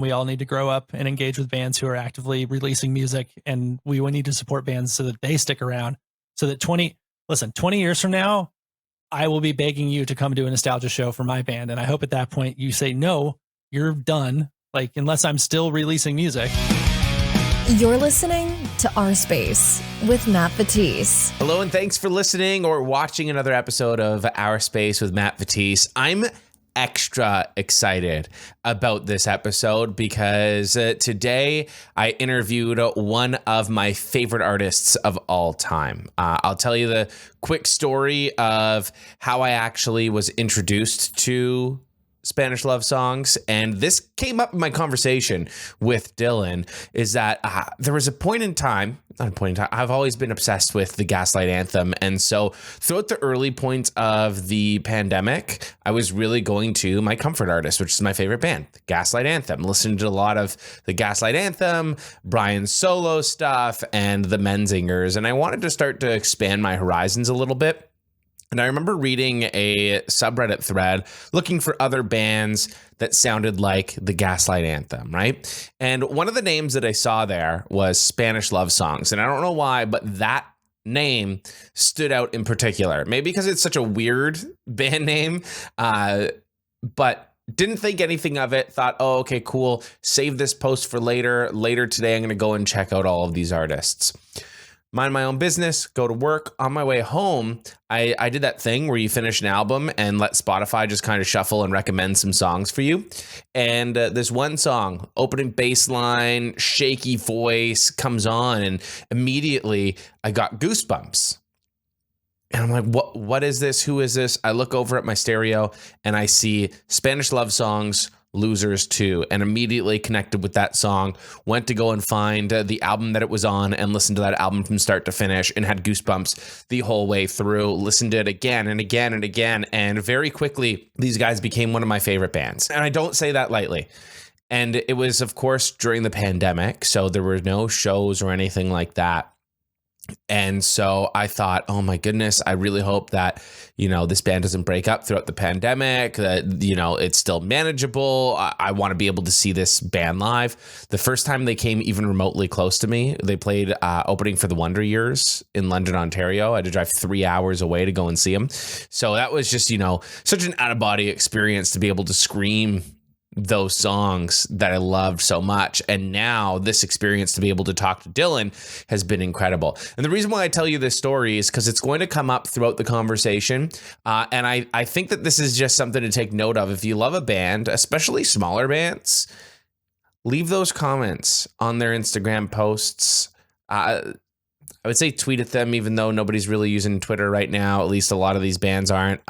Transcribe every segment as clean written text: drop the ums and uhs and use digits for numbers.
We all need to grow up and engage with bands who are actively releasing music, and we will need to support bands so that they stick around. So that 20 years from now, I will be begging you to come do a nostalgia show for my band. And I hope at that point you say, no, you're done. Like, unless I'm still releasing music. You're listening to Our Space with Matt Vettese. Hello, and thanks for listening or watching another episode of Our Space with Matt Vettese. I'm extra excited about this episode because today I interviewed one of my favorite artists of all time. I'll tell you the quick story of how I actually was introduced to Spanish love songs, and this came up in my conversation with Dylan, is that there was not a point in time, I've always been obsessed with the Gaslight Anthem, and so throughout the early points of the pandemic, I was really going to my comfort artist, which is my favorite band, the Gaslight Anthem, listening to a lot of the Gaslight Anthem, Brian's solo stuff, and the Menzingers, and I wanted to start to expand my horizons a little bit. And I remember reading a subreddit thread looking for other bands that sounded like the Gaslight Anthem, right? And one of the names that I saw there was Spanish Love Songs. And I don't know why, but that name stood out in particular. Maybe because it's such a weird band name, but didn't think anything of it. Thought, oh, okay, cool. Save this post for later. Later today, I'm going to go and check out all of these artists. Mind my own business, go to work. On my way home, I did that thing where you finish an album and let Spotify just kind of shuffle and recommend some songs for you. And this one song, opening bass line, shaky voice comes on, and immediately I got goosebumps. And I'm like, what is this? Who is this? I look over at my stereo and I see Spanish Love Songs, Losers 2, and immediately connected with that song. Went to go and find the album that it was on and listened to that album from start to finish and had goosebumps the whole way through. Listened to it again and again and again. And very quickly, these guys became one of my favorite bands. And I don't say that lightly. And it was, of course, during the pandemic. So there were no shows or anything like that. And so I thought, oh my goodness, I really hope that, this band doesn't break up throughout the pandemic, that, it's still manageable. I want to be able to see this band live. The first time they came even remotely close to me, they played opening for the Wonder Years in London, Ontario. I had to drive 3 hours away to go and see them. So that was just, such an out-of-body experience to be able to scream those songs that I loved so much. And now this experience to be able to talk to Dylan has been incredible. And the reason why I tell you this story is because it's going to come up throughout the conversation. And I think that this is just something to take note of. If you love a band, especially smaller bands, leave those comments on their Instagram posts. I would say tweet at them, even though nobody's really using Twitter right now. At least a lot of these bands aren't.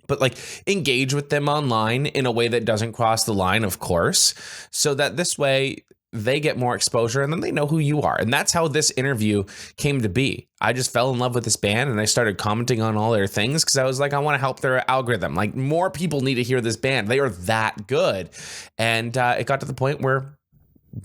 But engage with them online in a way that doesn't cross the line, of course, so that this way they get more exposure and then they know who you are. And that's how this interview came to be. I just fell in love with this band and I started commenting on all their things because I was like, I want to help their algorithm. Like, more people need to hear this band. They are that good. And it got to the point where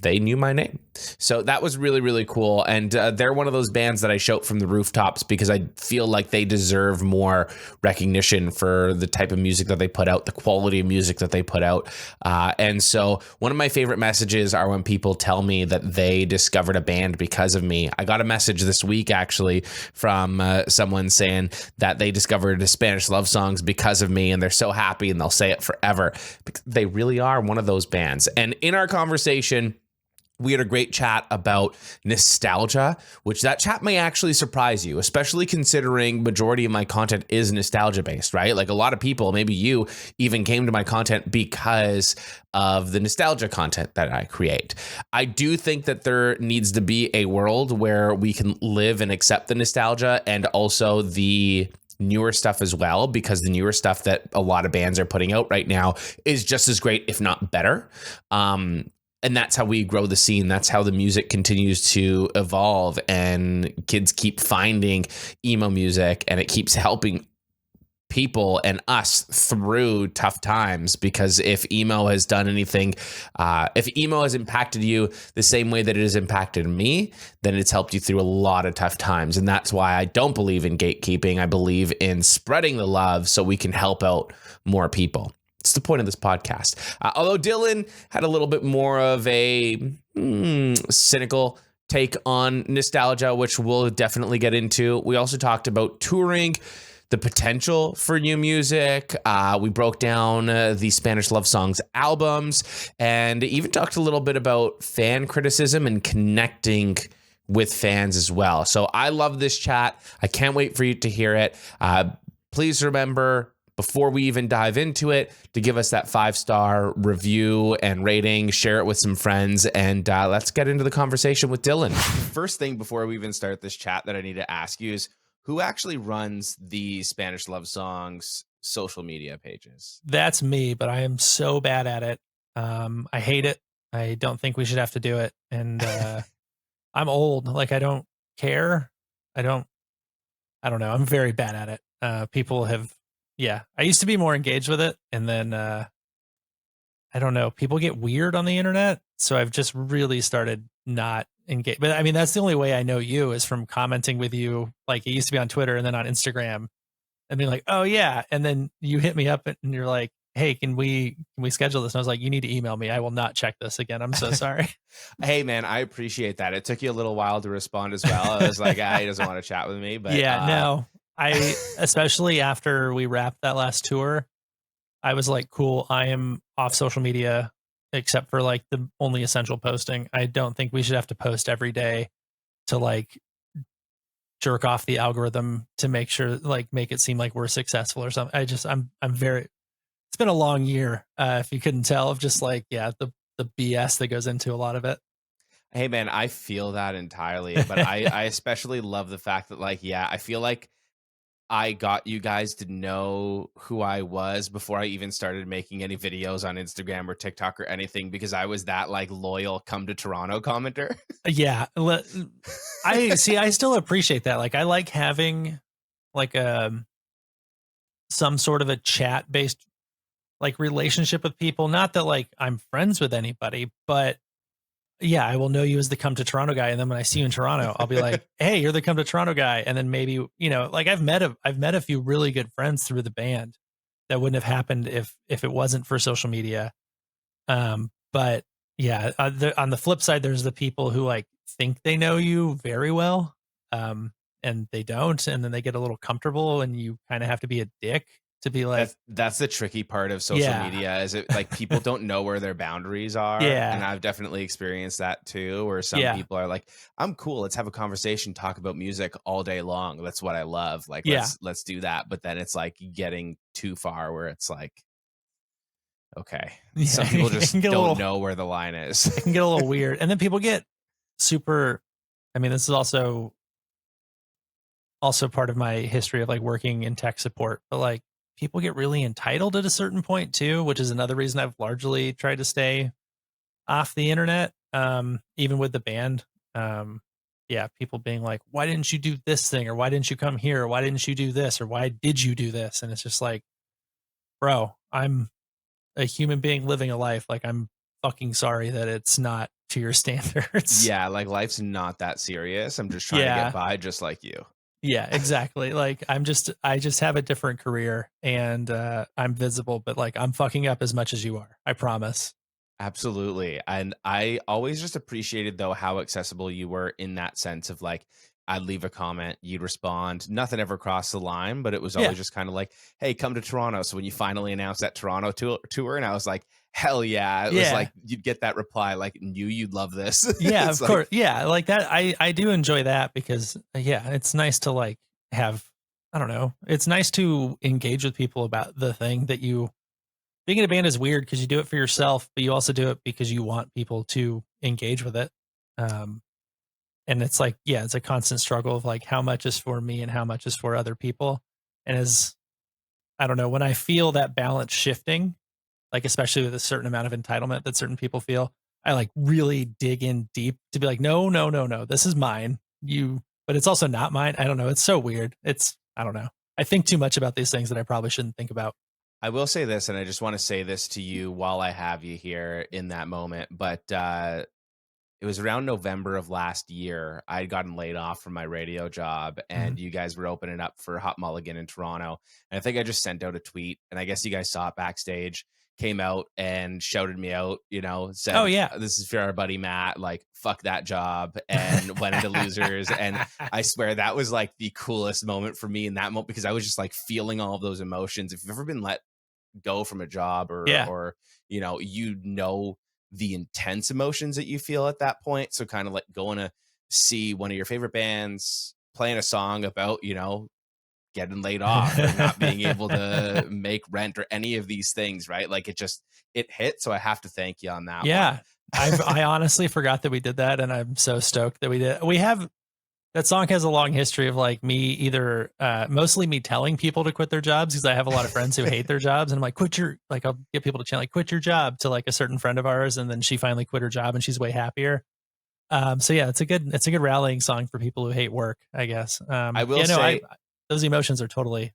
they knew my name. So that was really, really cool. And they're one of those bands that I shout from the rooftops because I feel like they deserve more recognition for the type of music that they put out, the quality of music that they put out. And so one of my favorite messages are when people tell me that they discovered a band because of me. I got a message this week actually from someone saying that they discovered Spanish Love Songs because of me, and they're so happy and they'll say it forever because they really are one of those bands. And in our conversation, we had a great chat about nostalgia, which that chat may actually surprise you, especially considering majority of my content is nostalgia based, right? Like a lot of people, maybe you even came to my content because of the nostalgia content that I create. I do think that there needs to be a world where we can live and accept the nostalgia and also the newer stuff as well, because the newer stuff that a lot of bands are putting out right now is just as great, if not better. And that's how we grow the scene. That's how the music continues to evolve and kids keep finding emo music, and it keeps helping people and us through tough times. Because if emo has done anything, if emo has impacted you the same way that it has impacted me, then it's helped you through a lot of tough times. And that's why I don't believe in gatekeeping. I believe in spreading the love so we can help out more people. It's the point of this podcast. Although Dylan had a little bit more of a cynical take on nostalgia, which we'll definitely get into. We also talked about touring, the potential for new music. We broke down the Spanish Love Songs albums, and even talked a little bit about fan criticism and connecting with fans as well. So I love this chat. I can't wait for you to hear it. Please remember, before we even dive into it, to give us that 5-star review and rating, share it with some friends, and let's get into the conversation with Dylan. First thing before we even start this chat that I need to ask you is, who actually runs the Spanish Love Songs social media pages? That's me, but I am so bad at it. I hate it. I don't think we should have to do it. And I'm old. Like, I don't care. I don't know. I'm very bad at it. People have, I used to be more engaged with it. And then, I don't know, people get weird on the internet. So I've just really started not engage. But I mean, that's the only way I know you, is from commenting with you. Like, it used to be on Twitter and then on Instagram, and being like, oh yeah. And then you hit me up and you're like, hey, can we schedule this? And I was like, you need to email me. I will not check this again. I'm so sorry. Hey man, I appreciate that. It took you a little while to respond as well. I was like, he doesn't want to chat with me, but no, especially after we wrapped that last tour, I was like, cool, I am off social media except for like the only essential posting. I don't think we should have to post every day to like jerk off the algorithm to make sure, like, make it seem like we're successful or something. I'm very, it's been a long year. If you couldn't tell, of just like, the BS that goes into a lot of it. Hey man, I feel that entirely, but I especially love the fact that, like, I feel like I got you guys to know who I was before I even started making any videos on Instagram or TikTok or anything, because I was that like loyal come to Toronto commenter. Yeah. I still appreciate that. Like, I like having like some sort of a chat based like relationship with people. Not that like I'm friends with anybody, but I will know you as the come to Toronto guy. And then when I see you in Toronto, I'll be like, hey, you're the come to Toronto guy. And then maybe, like I've met a few really good friends through the band that wouldn't have happened if it wasn't for social media. But on the flip side, there's the people who like think they know you very well. And they don't. And then they get a little comfortable, and you kind of have to be a dick to be like, that's the tricky part of social media, is it like people don't know where their boundaries are. And I've definitely experienced that too, where some people are like, I'm cool, let's have a conversation, talk about music all day long, that's what I love, like let's do that. But then it's like getting too far where it's like, okay, some people just don't know where the line is. It can get a little weird. And then people get super, I mean, this is also part of my history of like working in tech support, but like people get really entitled at a certain point too, which is another reason I've largely tried to stay off the internet. Even with the band, people being like, why didn't you do this thing? Or why didn't you come here? Or why didn't you do this? Or why did you do this? And it's just like, bro, I'm a human being living a life. Like, I'm fucking sorry that it's not to your standards. Yeah. Like, life's not that serious. I'm just trying to get by just like you. Yeah, exactly. Like, I just have a different career, and I'm visible, but like, I'm fucking up as much as you are. I promise. Absolutely. And I always just appreciated though how accessible you were in that sense of like, I'd leave a comment, you'd respond. Nothing ever crossed the line, but it was always just kind of like, hey, come to Toronto. So when you finally announced that Toronto tour, and I was like, hell yeah. It was like, you'd get that reply, like, you'd love this. Yeah, of course. Yeah, like that. I do enjoy that because, it's nice to like have, I don't know, it's nice to engage with people about the thing that you, being in a band is weird because you do it for yourself, but you also do it because you want people to engage with it. And it's like, it's a constant struggle of like, how much is for me and how much is for other people. And I don't know, when I feel that balance shifting, like, especially with a certain amount of entitlement that certain people feel, I like really dig in deep to be like, no, this is mine. But it's also not mine. I don't know. It's so weird. I don't know. I think too much about these things that I probably shouldn't think about. I will say this, and I just want to say this to you while I have you here in that moment, but it was around November of last year. I had gotten laid off from my radio job, and you guys were opening up for Hot Mulligan in Toronto. And I think I just sent out a tweet, and I guess you guys saw it backstage, came out and shouted me out, said, Oh, yeah. this is for our buddy Matt, like, fuck that job, and went into losers. And I swear that was like the coolest moment for me in that moment, because I was just like feeling all of those emotions. If you've ever been let go from a job or the intense emotions that you feel at that point. So kind of like going to see one of your favorite bands playing a song about, getting laid off or not being able to make rent or any of these things, right? Like it hit. So I have to thank you on that. Yeah. I honestly forgot that we did that. And I'm so stoked that we did. That song has a long history of like me either mostly me telling people to quit their jobs, because I have a lot of friends who hate their jobs, and I'm like, I'll get people to chant like quit your job to like a certain friend of ours, and then she finally quit her job and she's way happier. So yeah, it's a good rallying song for people who hate work, I guess. I will say those emotions are totally,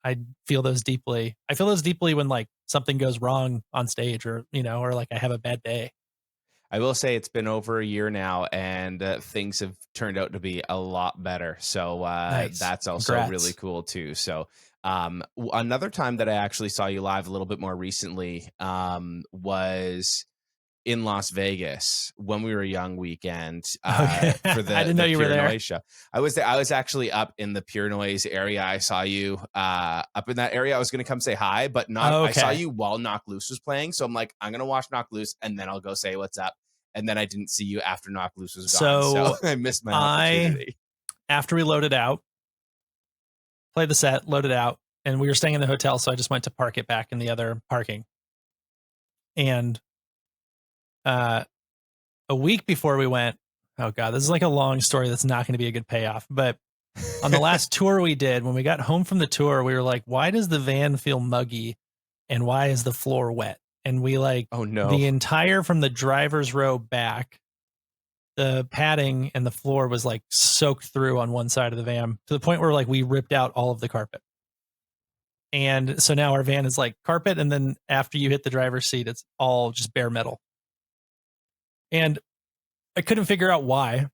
I feel those deeply. I feel those deeply when like something goes wrong on stage, or or like I have a bad day. I will say it's been over a year now, and things have turned out to be a lot better. So Nice. That's also Congrats. really cool too. So another time that I actually saw you live a little bit more recently was in Las Vegas when we were a young weekend for the I didn't know you were Pure there. Noise show. I was there. I was actually up in the Pure Noise area. I saw you up in that area. I was going to come say hi, but not. Okay. I saw you while Knock Loose was playing, so I'm like, I'm going to watch Knock Loose and then I'll go say what's up. And then I didn't see you after Knock Loose was gone, so I missed my opportunity. After we loaded out, played the set, loaded out, and we were staying in the hotel, so I just went to park it back in the other parking. And a week before we went, oh God, this is like a long story that's not going to be a good payoff. But on the last tour we did, when we got home from the tour, we were like, why does the van feel muggy and why is the floor wet? And we like, oh no, the entire from the driver's row back, the padding and the floor was like soaked through on one side of the van to the point where like we ripped out all of the carpet. And so now our van is like carpet. And then after you hit the driver's seat, it's all just bare metal. And I couldn't figure out why.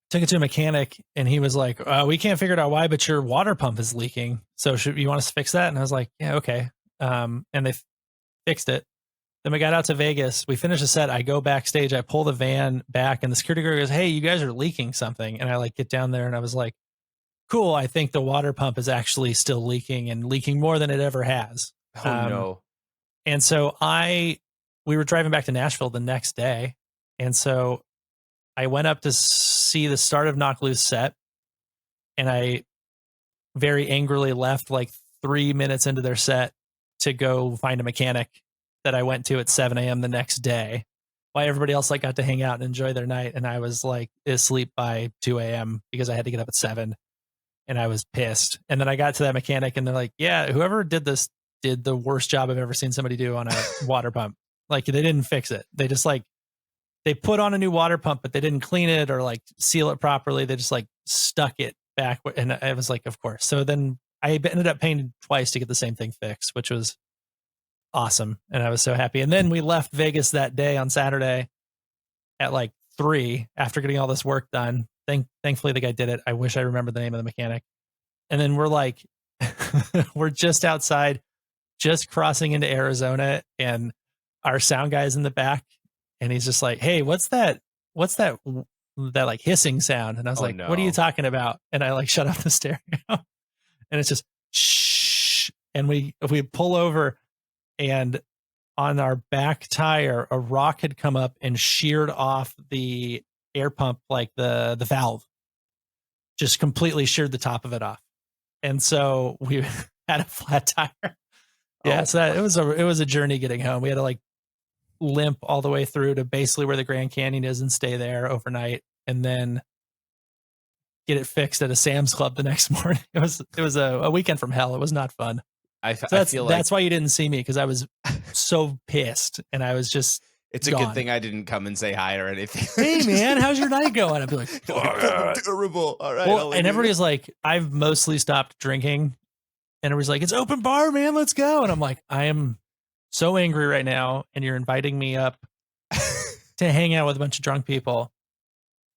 Took it to a mechanic and he was like, we can't figure out why, but your water pump is leaking. So should you want us to fix that? And I was like, yeah, okay. And they fixed it. Then we got out to Vegas. We finished the set. I go backstage. I pull the van back and the security guard goes, hey, you guys are leaking something. And I like get down there and I was like, cool. I think the water pump is actually still leaking and leaking more than it ever has. Oh no. And so we were driving back to Nashville the next day. And so I went up to see the start of Knock Loose set, and I very angrily left like 3 minutes into their set to go find a mechanic that I went to at 7 a.m. the next day, while everybody else like got to hang out and enjoy their night. And I was like asleep by 2 a.m. because I had to get up at 7, and I was pissed. And then I got to that mechanic and they're like, yeah, whoever did this did the worst job I've ever seen somebody do on a water pump. Like they didn't fix it. They just like, they put on a new water pump, but they didn't clean it or like seal it properly. They just like stuck it back. And I was like, of course. So then I ended up paying twice to get the same thing fixed, which was awesome. And I was so happy. And then we left Vegas that day on Saturday at like 3 after getting all this work done. Thankfully the guy did it. I wish I remembered the name of the mechanic. And then we're like, we're just outside, just crossing into Arizona, and our sound guy's in the back. And he's just like, hey, what's that like hissing sound? And I was like, no. What are you talking about? And I like shut off the stereo and it's just shh. And we pull over, and on our back tire, a rock had come up and sheared off the air pump, like the valve, just completely sheared the top of it off. And so we had a flat tire. Yeah. So it was a journey getting home. We had to like limp all the way through to basically where the Grand Canyon is and stay there overnight, and then get it fixed at a Sam's Club the next morning. It was a weekend from hell. It was not fun. I feel like that's why you didn't see me, because I was so pissed and I was just it's a gone. good thing I didn't come and say hi or anything. Hey man, how's your night going? I'd be like, terrible. All right. well, and everybody's like, I've mostly stopped drinking, and everybody's like, it's open bar, man, let's go. And I'm like, I am so angry right now, and you're inviting me up to hang out with a bunch of drunk people,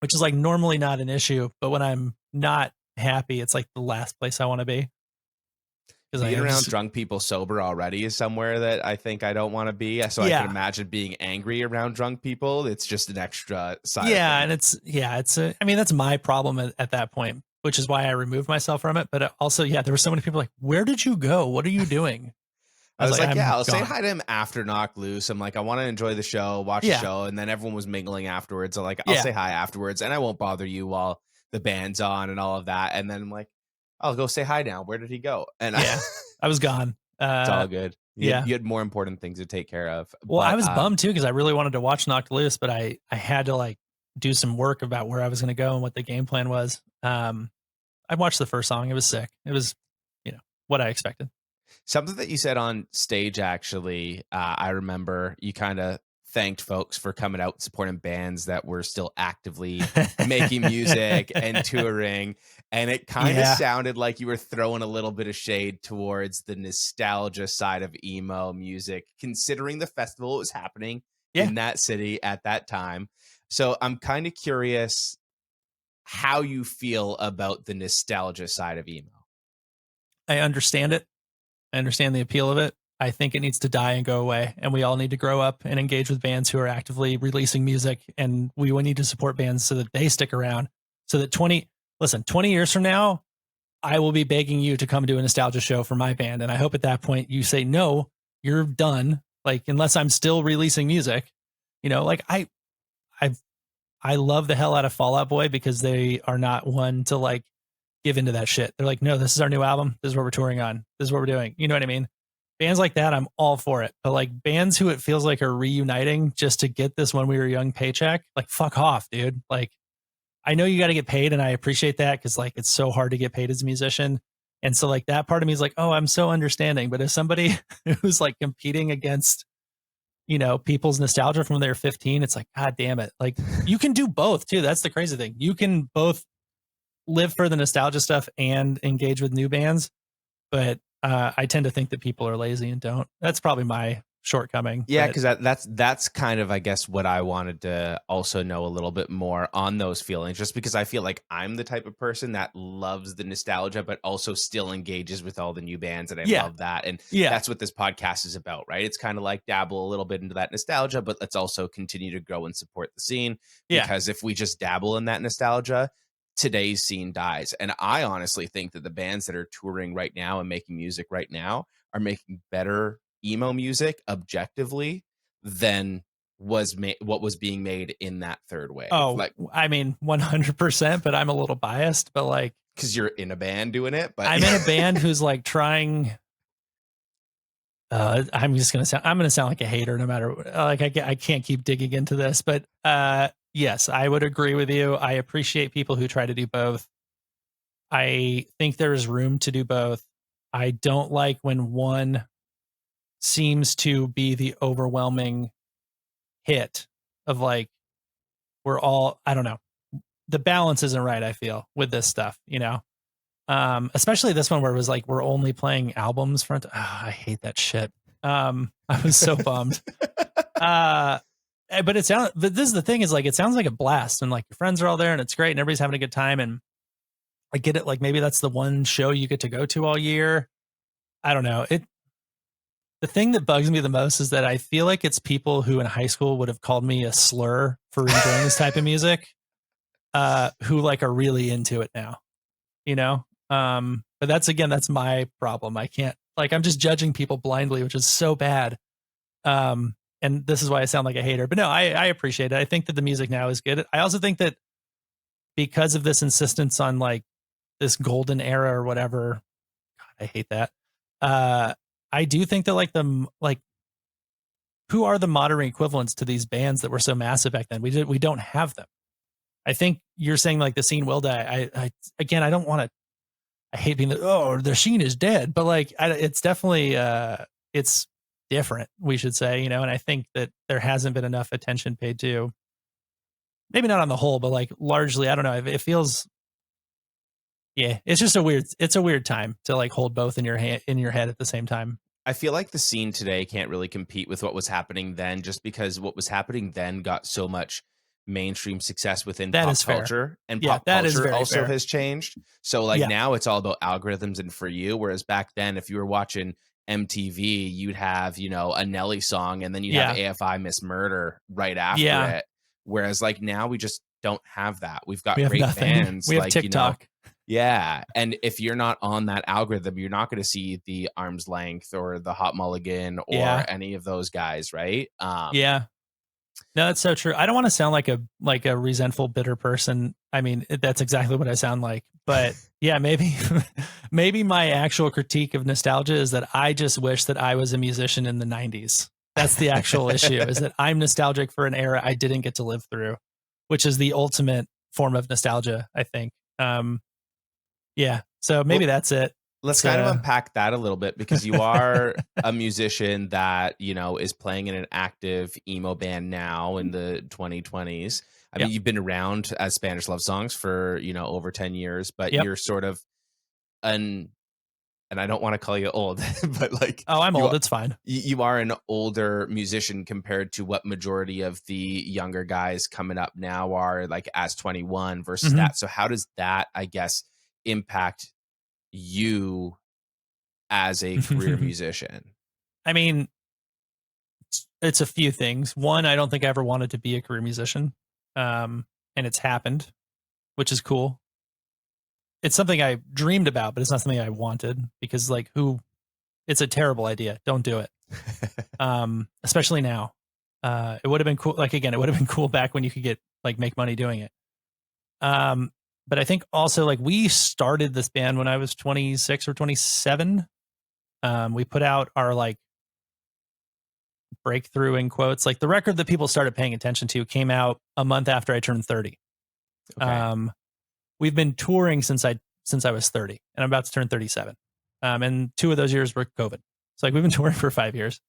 which is like normally not an issue, but when I'm not happy, it's like the last place I want to be. Because Being around drunk people sober already is somewhere that I think I don't want to be. So I can imagine being angry around drunk people. It's just an extra side. Yeah, and I mean, that's my problem at that point, which is why I removed myself from it. But also, yeah, there were so many people like, "Where did you go? What are you doing?" I was like, I'll say hi to him after Knock Loose. I'm like, I want to enjoy the show, watch the show, and then everyone was mingling afterwards. So like, I'll say hi afterwards, and I won't bother you while the band's on and all of that. And then I'm like, I'll go say hi now. Where did he go? And I was gone. It's all good. You had more important things to take care of. Well, I was bummed too because I really wanted to watch Knocked Loose, but I had to like do some work about where I was going to go and what the game plan was. I watched the first song. It was sick. It was, what I expected. Something that you said on stage, actually, I remember you kind of thanked folks for coming out and supporting bands that were still actively making music and touring. And it kind of sounded like you were throwing a little bit of shade towards the nostalgia side of emo music, considering the festival was happening in that city at that time. So I'm kind of curious how you feel about the nostalgia side of emo. I understand it. I understand the appeal of it. I think it needs to die and go away. And we all need to grow up and engage with bands who are actively releasing music. And we need to support bands so that they stick around. So that 20 years from now, I will be begging you to come do a nostalgia show for my band. And I hope at that point you say, no, you're done. Like, unless I'm still releasing music, like I love the hell out of Fall Out Boy because they are not one to like give into that shit. They're like, no, this is our new album. This is what we're touring on. This is what we're doing. You know what I mean? Bands like that, I'm all for it. But like bands who it feels like are reuniting just to get this when we were young paycheck, like fuck off, dude. Like, I know you got to get paid and I appreciate that because like it's so hard to get paid as a musician. And so like that part of me is like, oh, I'm so understanding. But if somebody who's like competing against, people's nostalgia from when they were 15, it's like, God damn it. Like you can do both too. That's the crazy thing. You can both live for the nostalgia stuff and engage with new bands. But I tend to think that people are lazy and don't. That's probably my shortcoming. Yeah, because that's kind of, I guess, what I wanted to also know a little bit more on those feelings, just because I feel like I'm the type of person that loves the nostalgia, but also still engages with all the new bands, and I love that. And that's what this podcast is about, right? It's kind of like dabble a little bit into that nostalgia, but let's also continue to grow and support the scene. Because if we just dabble in that nostalgia, today's scene dies. And I honestly think that the bands that are touring right now and making music right now are making better emo music objectively than what was being made in that third wave. Oh, like, I mean, 100%, but I'm a little biased, but like, because you're in a band doing it, but I'm in a band who's like trying. I'm going to sound like a hater no matter like, I can't keep digging into this, but yes, I would agree with you. I appreciate people who try to do both. I think there is room to do both. I don't like when one seems to be the overwhelming hit of like, I don't know. The balance isn't right, I feel, with this stuff, especially this one where it was like, we're only playing albums front. I hate that shit. I was so bummed. But this is the thing is like, it sounds like a blast and like your friends are all there and it's great and everybody's having a good time. And I get it. Like maybe that's the one show you get to go to all year. I don't know. The thing that bugs me the most is that I feel like it's people who in high school would have called me a slur for enjoying this type of music, who like are really into it now, but that's my problem. I can't, like, I'm just judging people blindly, which is so bad. And this is why I sound like a hater, but no, I appreciate it. I think that the music now is good. I also think that because of this insistence on like this golden era or whatever, God, I hate that. I do think that who are the modern equivalents to these bands that were so massive back then? We don't have them. I think you're saying like the scene will die. I don't want to, I hate being the scene is dead, but like, it's definitely, it's different, we should say, and I think that there hasn't been enough attention paid to, maybe not on the whole, but like largely, I don't know. It feels, it's just it's a weird time to like hold both in your head at the same time. I feel like the scene today can't really compete with what was happening then, just because what was happening then got so much mainstream success within That pop is fair. culture, and Yeah, pop that is culture very also fair. has changed. So like Yeah. now it's all about algorithms and for you, whereas back then if you were watching MTV, you'd have, you know, a Nelly song and then you'd have Yeah. AFI Miss Murder right after Yeah. it. Whereas like now we just don't have that. We've We got have great nothing. bands We have like, you know, TikTok. yeah, and if you're not on that algorithm, you're not going to see the Arm's Length or the Hot Mulligan Yeah. or any of those guys, right? Yeah. No, that's so true. I don't want to sound like a resentful, bitter person. I mean, that's exactly what I sound like. But yeah, maybe maybe my actual critique of nostalgia is that I just wish that I was a musician in the 90s. That's the actual issue, is that I'm nostalgic for an era I didn't get to live through, which is the ultimate form of nostalgia, I think. Yeah. So maybe Well, that's it. let's It's kind of unpack that a little bit because you are a musician that, you know, is playing in an active emo band now in the 2020s. I mean, Yep. you've been around as Spanish love songs for, you know, over 10 years, but Yep. you're sort of an, and I don't want to call you old, but like Oh, I'm you old. It's fine. you are an older musician compared to what majority of the younger guys coming up now are, like as 21 versus Mhm. that. So how does that, I guess, impact you as a career musician? I mean, it's a few things. One, I don't think I ever wanted to be a career musician. And it's happened, which is cool. It's something I dreamed about, but it's not something I wanted because like it's a terrible idea. Don't do it. Especially now. It would have been cool. Like again, it would have been cool back when you could make money doing it. But I think also like we started this band when I was 26 or 27. We put out our like breakthrough in quotes, like the record that people started paying attention to came out a month after I turned 30. Okay. We've been touring since I was 30 and I'm about to turn 37. And 2 of those years were COVID. So like we've been touring for 5 years.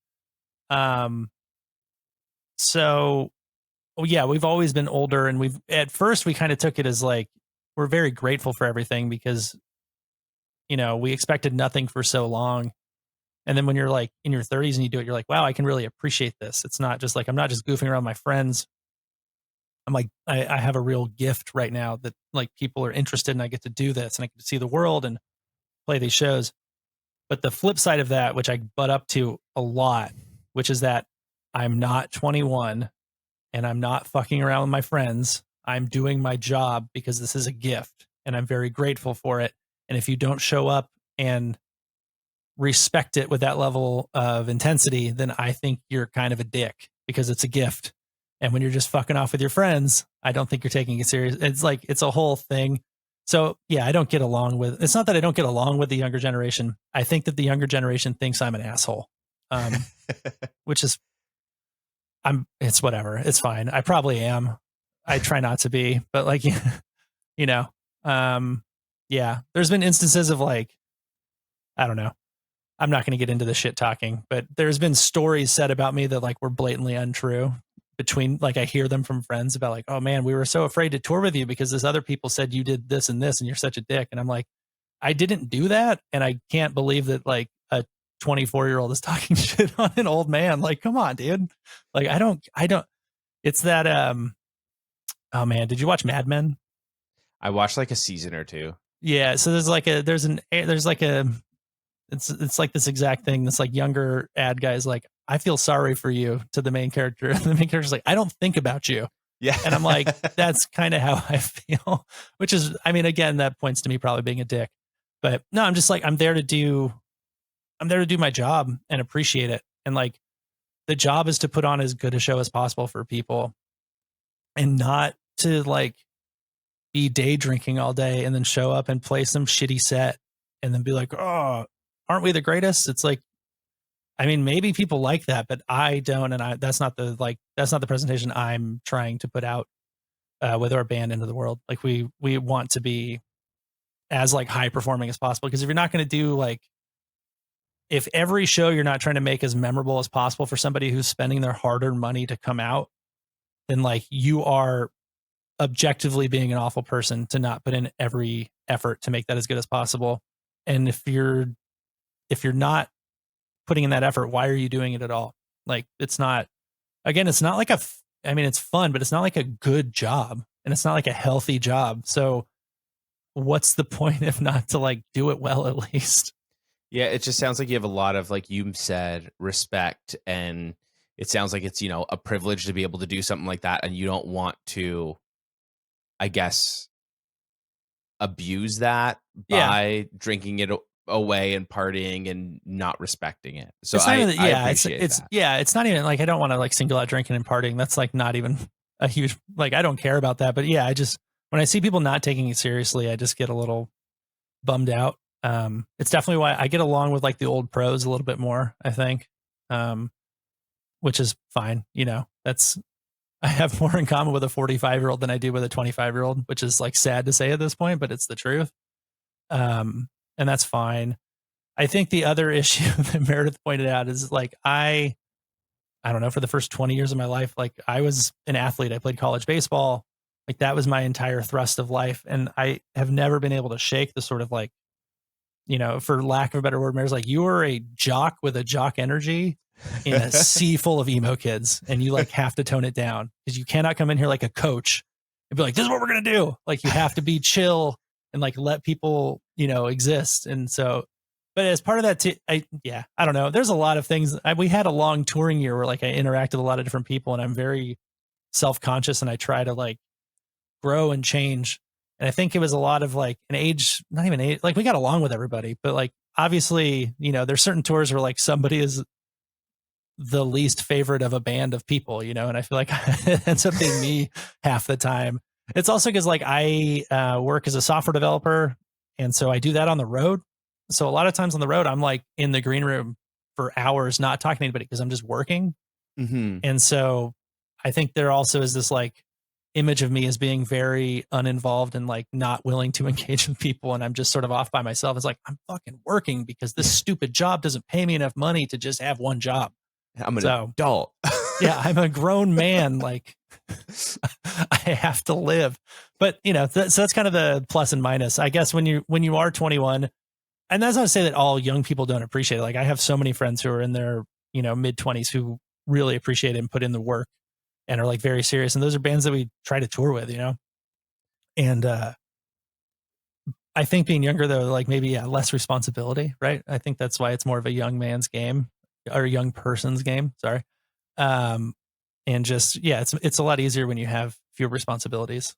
So yeah, we've always been older and at first we kind of took it as like, we're very grateful for everything because, you know, we expected nothing for so long. And then when you're like in your 30s and you do it, you're like, wow, I can really appreciate this. It's not just like, I'm not just goofing around with my friends. I'm like, I have a real gift right now that like people are interested and I get to do this and I get to see the world and play these shows. But the flip side of that, which I butt up to a lot, which is that I'm not 21 and I'm not fucking around with my friends. I'm doing my job because this is a gift and I'm very grateful for it. And if you don't show up and respect it with that level of intensity, then I think you're kind of a dick because it's a gift. And when you're just fucking off with your friends, I don't think you're taking it serious. It's like, it's a whole thing. So yeah, I don't get along with, it's not that I don't get along with the younger generation. I think that the younger generation thinks I'm an asshole. Which is, it's whatever. It's fine. I probably am. I try not to be, but like, you know, yeah, there's been instances of like, I don't know. I'm not going to get into the shit talking, but there's been stories said about me that like were blatantly untrue between like I hear them from friends about like, oh man, we were so afraid to tour with you because this other people said you did this and this and you're such a dick. And I'm like, I didn't do that. And I can't believe that like a 24-year-old is talking shit on an old man. Like, come on, dude. Like, I don't, it's that, oh man, did you watch Mad Men? I watched like a season or two. Yeah. So there's like it's like this exact thing. This like younger ad guy is like, I feel sorry for you to the main character. And the main character's like, I don't think about you. Yeah. And I'm like, that's kind of how I feel, which is, I mean, again, that points to me probably being a dick, but no, I'm just like, I'm there to do my job and appreciate it. And like, the job is to put on as good a show as possible for people and not to like be day drinking all day and then show up and play some shitty set and then be like, oh, aren't we the greatest? It's like, I mean, maybe people like that, but I don't. And that's not the presentation I'm trying to put out with our band into the world. Like we want to be as like high performing as possible. Because if you're not going to do like, if every show you're not trying to make as memorable as possible for somebody who's spending their hard-earned money to come out, then like you are objectively being an awful person to not put in every effort to make that as good as possible. And if you're not putting in that effort, why are you doing it at all? Like, it's not, again, it's not like I mean, it's fun, but it's not like a good job and it's not like a healthy job. So what's the point if not to like do it well at least? Yeah, it just sounds like you have a lot of, like you said, respect, and it sounds like it's, a privilege to be able to do something like that, and you don't want to, I guess, abuse that Yeah. by drinking it away and partying and not respecting it. So It's not even, I yeah, appreciate it's, that. yeah, it's not even like, I don't want to like single out drinking and partying. That's like not even a huge, like, I don't care about that. But yeah, when I see people not taking it seriously, I just get a little bummed out. It's definitely why I get along with like the old pros a little bit more, I think. Which is fine. I have more in common with a 45-year-old than I do with a 25-year-old, which is like sad to say at this point, but it's the truth. And that's fine. I think the other issue that Meredith pointed out is like, I don't know, for the first 20 years of my life, like I was an athlete. I played college baseball. Like that was my entire thrust of life. And I have never been able to shake the sort of like, for lack of a better word, Mary's like, you are a jock with a jock energy in a sea full of emo kids. And you like have to tone it down because you cannot come in here like a coach and be like, this is what we're going to do. Like you have to be chill and like let people, exist. And so, but as part of that, I don't know. There's a lot of things. We had a long touring year where like I interacted with a lot of different people and I'm very self-conscious and I try to like grow and change. And I think it was a lot of like an age, not even age, like we got along with everybody, but like obviously, there's certain tours where like somebody is the least favorite of a band of people, and I feel like it ends up being me half the time. It's also because like I work as a software developer. And so I do that on the road. So a lot of times on the road, I'm like in the green room for hours, not talking to anybody because I'm just working. Mm-hmm. And so I think there also is this like image of me as being very uninvolved and like not willing to engage with people. And I'm just sort of off by myself. It's like, I'm fucking working because this stupid job doesn't pay me enough money to just have one job. I'm an adult. Yeah, I'm a grown man. Like I have to live, but so that's kind of the plus and minus, I guess, when you are 21. And that's not to say that all young people don't appreciate it. Like I have so many friends who are in their, mid 20s who really appreciate it and put in the work and are like very serious. And those are bands that we try to tour with, and I think being younger though, like maybe less responsibility, right? I think that's why it's more of a young man's game or a young person's game. Sorry. And just, it's a lot easier when you have fewer responsibilities.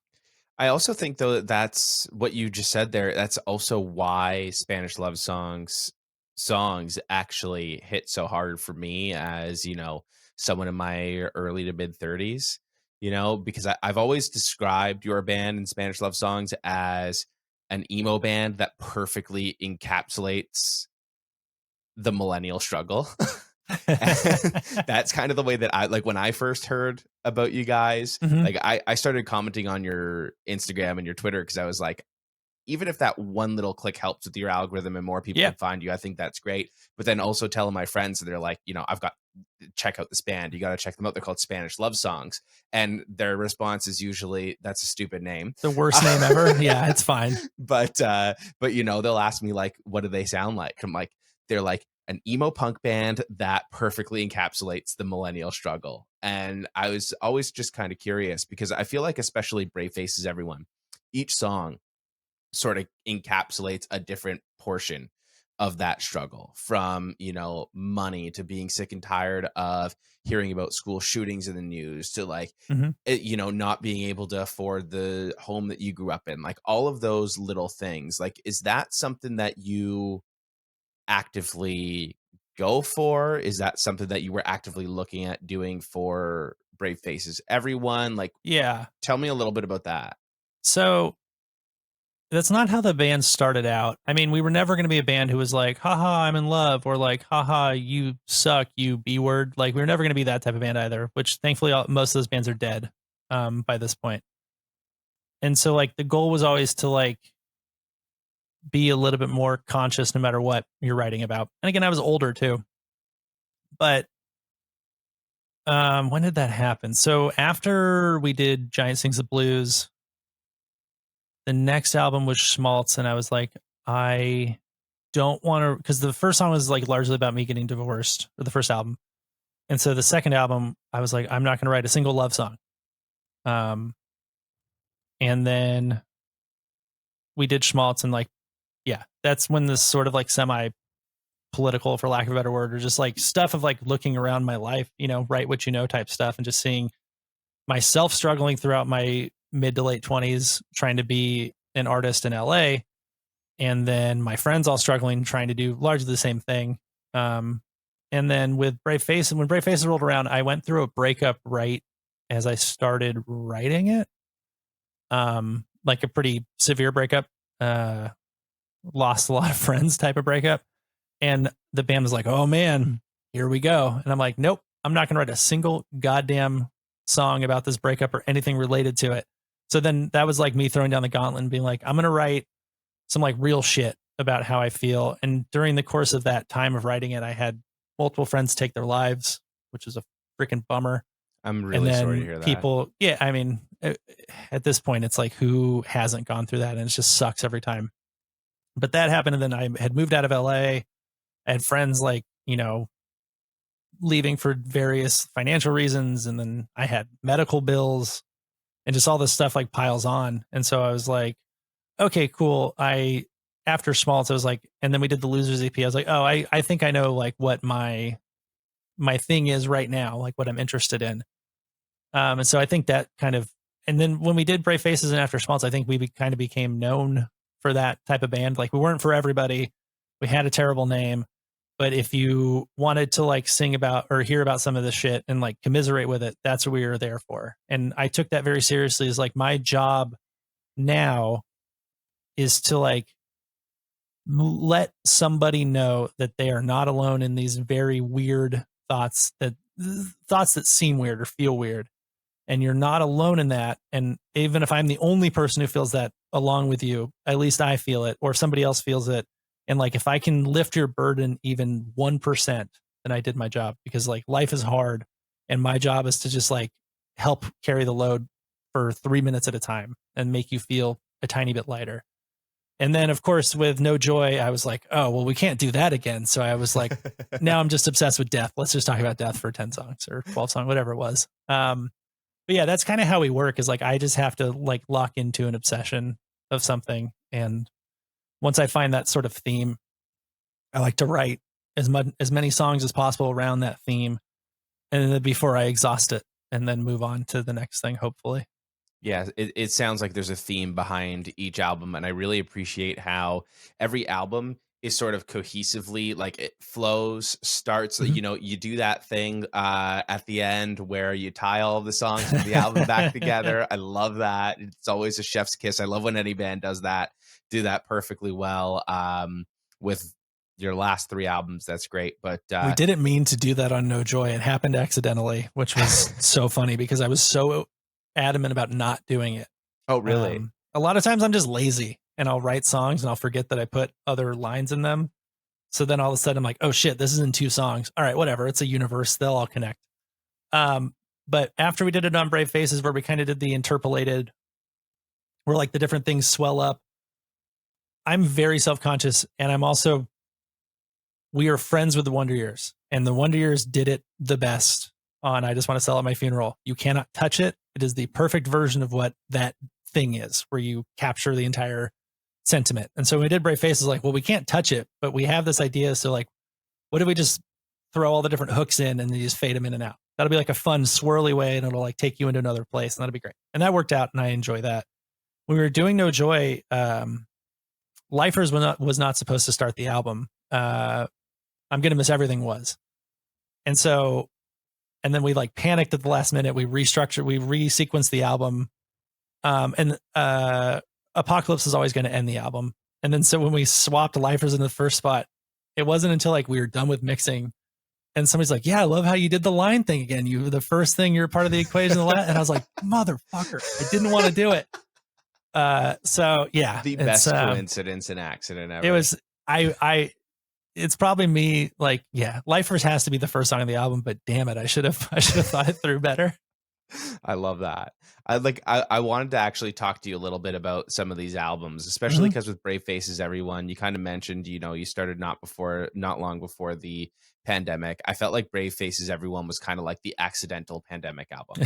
I also think though that that's what you just said there. That's also why Spanish love songs actually hit so hard for me as, someone in my early to mid 30s, because I've always described your band in Spanish love songs as an emo band that perfectly encapsulates the millennial struggle. That's kind of the way that I like when I first heard about you guys. Mhm. Like I started commenting on your Instagram and your Twitter because I was like, even if that one little click helps with your algorithm and more people can find you, I think that's great. But then also telling my friends, and they're like, check out this band. You got to check them out. They're called Spanish Love Songs. And their response is usually, that's a stupid name. The worst name ever. Yeah, it's fine. But they'll ask me like, what do they sound like? I'm like, they're like an emo punk band that perfectly encapsulates the millennial struggle. And I was always just kind of curious because I feel like, especially Brave Faces Everyone, each song sort of encapsulates a different portion of that struggle, from money to being sick and tired of hearing about school shootings in the news to like not being able to afford the home that you grew up in, like all of those little things. Like, is that something that you actively go for? Is that something that you were actively looking at doing for Brave Faces Everyone? Like, tell me a little bit about that. So that's not how the band started out. I mean, we were never going to be a band who was like, haha, I'm in love, or like, haha, you suck, you B word. Like, we were never going to be that type of band either, which thankfully most of those bands are dead by this point. And so like the goal was always to like be a little bit more conscious no matter what you're writing about. And again, I was older too. But when did that happen? So after we did Giant Sings the Blues, the next album was Schmaltz, and I was like, I don't want to, because the first song was like largely about me getting divorced, or the first album. And so the second album, I was like, I'm not going to write a single love song. And then we did Schmaltz, and like, yeah, that's when this sort of like semi political, for lack of a better word, or just like stuff of like looking around my life, you know, write what you know type stuff, and just seeing myself struggling throughout my mid to late 20s trying to be an artist in LA, and then my friends all struggling trying to do largely the same thing. And then with Brave Face, and when Brave Faces rolled around, I went through a breakup right as I started writing it. Like a pretty severe breakup, lost a lot of friends type of breakup. And the band was like, oh man, here we go. And I'm like, nope, I'm not going to write a single goddamn song about this breakup or anything related to it. So then that was like me throwing down the gauntlet and being like, I'm going to write some like real shit about how I feel. And during the course of that time of writing it, I had multiple friends take their lives, which is a freaking bummer. I'm really sorry to hear that. People, yeah, I mean, at this point, it's like, who hasn't gone through that? And it just sucks every time. But that happened. And then I had moved out of LA. I had friends like, you know, leaving for various financial reasons. And then I had medical bills and just all this stuff like piles on. And so I was like, okay, cool. After Schmaltz, I was like, and then we did the Losers EP. I was like, oh, I think I know like what my thing is right now, like what I'm interested in. And so I think that kind of, and then when we did Brave Faces and after Schmaltz, I think we kind of became known for that type of band. Like we weren't for everybody. We had a terrible name, but if you wanted to like sing about or hear about some of this shit and like commiserate with it, that's what we were there for. And I took that very seriously. As like my job now is to like let somebody know that they are not alone in these very weird thoughts that seem weird or feel weird. And you're not alone in that. And even if I'm the only person who feels that along with you, at least I feel it, or somebody else feels it. And like, if I can lift your burden even 1%, then I did my job, because like life is hard. And my job is to just like help carry the load for 3 minutes at a time and make you feel a tiny bit lighter. And then of course with No Joy, I was like, oh, well, we can't do that again. So I was like, now I'm just obsessed with death. Let's just talk about death for 10 songs or 12 songs, whatever it was. But yeah, that's kind of how we work, is like, I just have to like lock into an obsession of something. And once I find that sort of theme, I like to write as many songs as possible around that theme. And then before I exhaust it, and then move on to the next thing, hopefully. Yeah, it sounds like there's a theme behind each album, and I really appreciate how every album is sort of cohesively, like it flows, starts, Mhm. you know, you do that thing at the end where you tie all of the songs of the album back together. I love that. It's always a chef's kiss. I love when any band does that, do that perfectly well. With your last 3 albums, that's great. But We didn't mean to do that on No Joy. It happened accidentally, which was so funny because I was so adamant about not doing it. oh, really? A lot of times I'm just lazy and I'll write songs and I'll forget that I put other lines in them. So then all of a sudden I'm like, oh shit, this is in 2 songs. All right, whatever. It's a universe. They'll all connect. But after we did it on Brave Faces, where we kind of did the interpolated, where like the different things swell up, I'm very self-conscious. And we are friends with the Wonder Years, and the Wonder Years did it the best on I Just Want to Sell at My Funeral. You cannot touch it. It is the perfect version of what that thing is, where you capture the entire sentiment. And so when we did Brave Faces, like, well, we can't touch it, but we have this idea. So like, what if we just throw all the different hooks in and then you just fade them in and out? That'll be like a fun swirly way, and it'll like take you into another place, and that'll be great. And that worked out, and I enjoy that. When we were doing No Joy, Lifers was not supposed to start the album. I'm Gonna Miss Everything was. And then we like panicked at the last minute. We restructured, we resequenced the album. And Apocalypse is always going to end the album. And then so when we swapped Lifers in the first spot, it wasn't until like we were done with mixing and somebody's like, yeah, I love how you did the line thing again. The first thing, you're part of the equation. And I was like, motherfucker, I didn't want to do it. So yeah, The best coincidence and accident ever. It was, it's probably me, like, yeah, Lifers has to be the first song of the album, but damn it, I should have thought it through better. I love that. I wanted to actually talk to you a little bit about some of these albums, especially Mhm. because with Brave Faces Everyone, you kind of mentioned, you started not long before the pandemic. I felt like Brave Faces Everyone was kind of like the accidental pandemic album.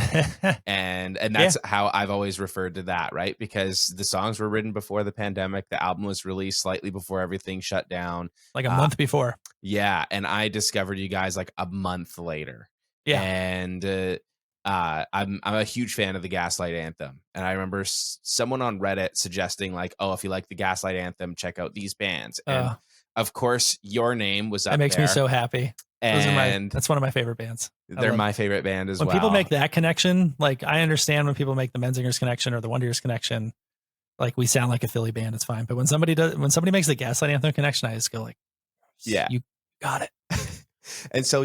And Yeah, that's how I've always referred to that, right? Because the songs were written before the pandemic, the album was released slightly before everything shut down. like a Uh, month before. yeah, and I discovered you guys like a month later. Yeah. And I'm a huge fan of the Gaslight Anthem, and I remember someone on Reddit suggesting like, "Oh, if you like the Gaslight Anthem, check out these bands." And Uh, of course, your name was that up makes me there, so happy. and That's one of my favorite bands. I they're love my favorite band as when people well. make that connection. Like I understand when people make the Menzingers connection or the Wonder Years connection. Like we sound like a Philly band, it's fine. But when somebody makes the Gaslight Anthem connection, I just go like, Yeah. you got it. And so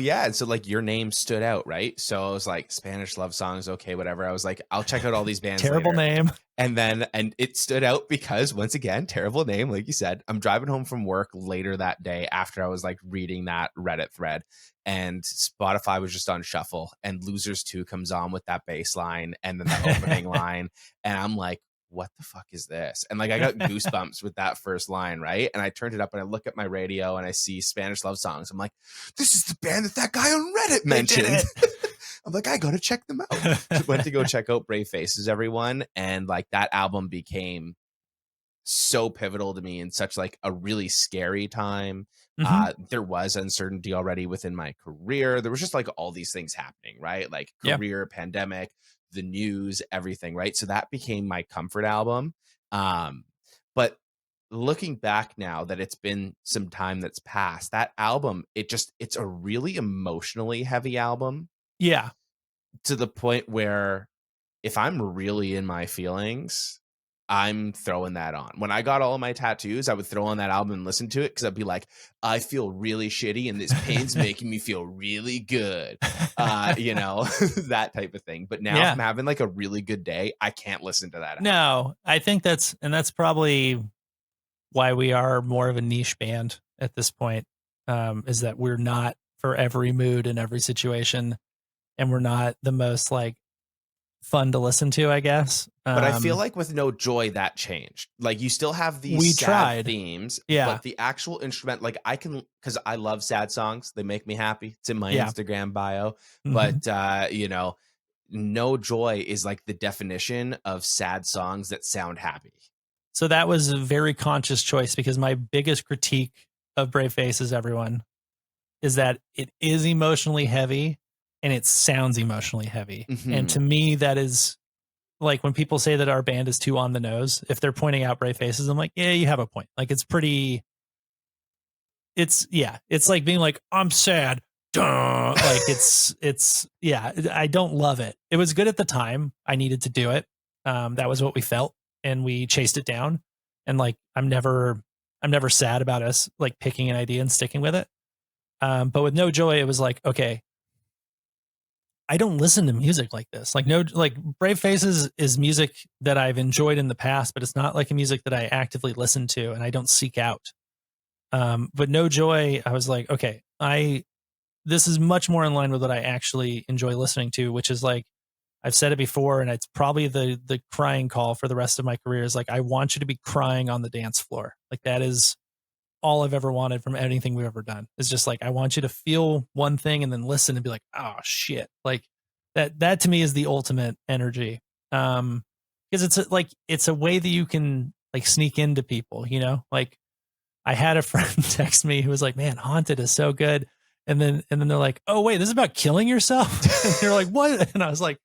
like your name stood out, right? So I was like, Spanish love songs, okay, whatever. I was like, I'll check out all these bands Terrible later. name. And it stood out because once again, terrible name, like you said. I'm driving home from work later that day after I was like reading that Reddit thread, and Spotify was just on shuffle, and Losers 2 comes on with that bass line and then the opening line, and I'm like, what the fuck is this? And like I got goosebumps with that first line, right? And I turned it up and I look at my radio and I see Spanish love songs. I'm like, this is the band that guy on Reddit mentioned. I'm like, I gotta check them out. So went to go check out Brave Faces, everyone, and like that album became so pivotal to me in such like a really scary time. Mhm. There was uncertainty already within my career. There was just like all these things happening, right? Like Yeah. career, pandemic, the news, everything, right? So that became my comfort album. But looking back now that it's been some time that's passed, that album, it's a really emotionally heavy album, Yeah. to the point where if I'm really in my feelings, I'm throwing that on. When I got all of my tattoos, I would throw on that album and listen to it because I'd be like, I feel really shitty and this pain's making me feel really good. That type of thing. But now if Yeah. I'm having like a really good day, I can't listen to that album. No, I think that's probably why we are more of a niche band at this point. Is that we're not for every mood and every situation, and we're not the most like fun to listen to, I guess. But I feel like with No Joy, that changed. Like you still have these We sad tried. themes, Yeah. but the actual instrument, like because I love sad songs. They make me happy. It's in my Yeah. Instagram bio. Mhm. But No Joy is like the definition of sad songs that sound happy. So that was a very conscious choice because my biggest critique of Brave Faces, everyone, is that it is emotionally heavy and it sounds emotionally heavy. Mhm. And to me, that is like when people say that our band is too on the nose, if they're pointing out Brave Faces, I'm like, yeah, you have a point. Like it's like being like, I'm sad. Duh. Like yeah, I don't love it. It was good at the time. I needed to do it. That was what we felt and we chased it down. And like, I'm never sad about us like picking an idea and sticking with it. But with No Joy, it was like, okay, I don't listen to music like this. Like Brave Faces is music that I've enjoyed in the past, but it's not like a music that I actively listen to and I don't seek out. But No Joy, I was like, okay, this is much more in line with what I actually enjoy listening to, which is like, I've said it before, and it's probably the crying call for the rest of my career is like, I want you to be crying on the dance floor. Like that is all I've ever wanted from anything we've ever done. It's just like, I want you to feel one thing and then listen and be like, oh shit. Like that to me is the ultimate energy. Because it's a way that you can like sneak into people, like I had a friend text me who was like, man, Haunted is so good. And then they're like, oh wait, this is about killing yourself. And they're like, what? And I was like,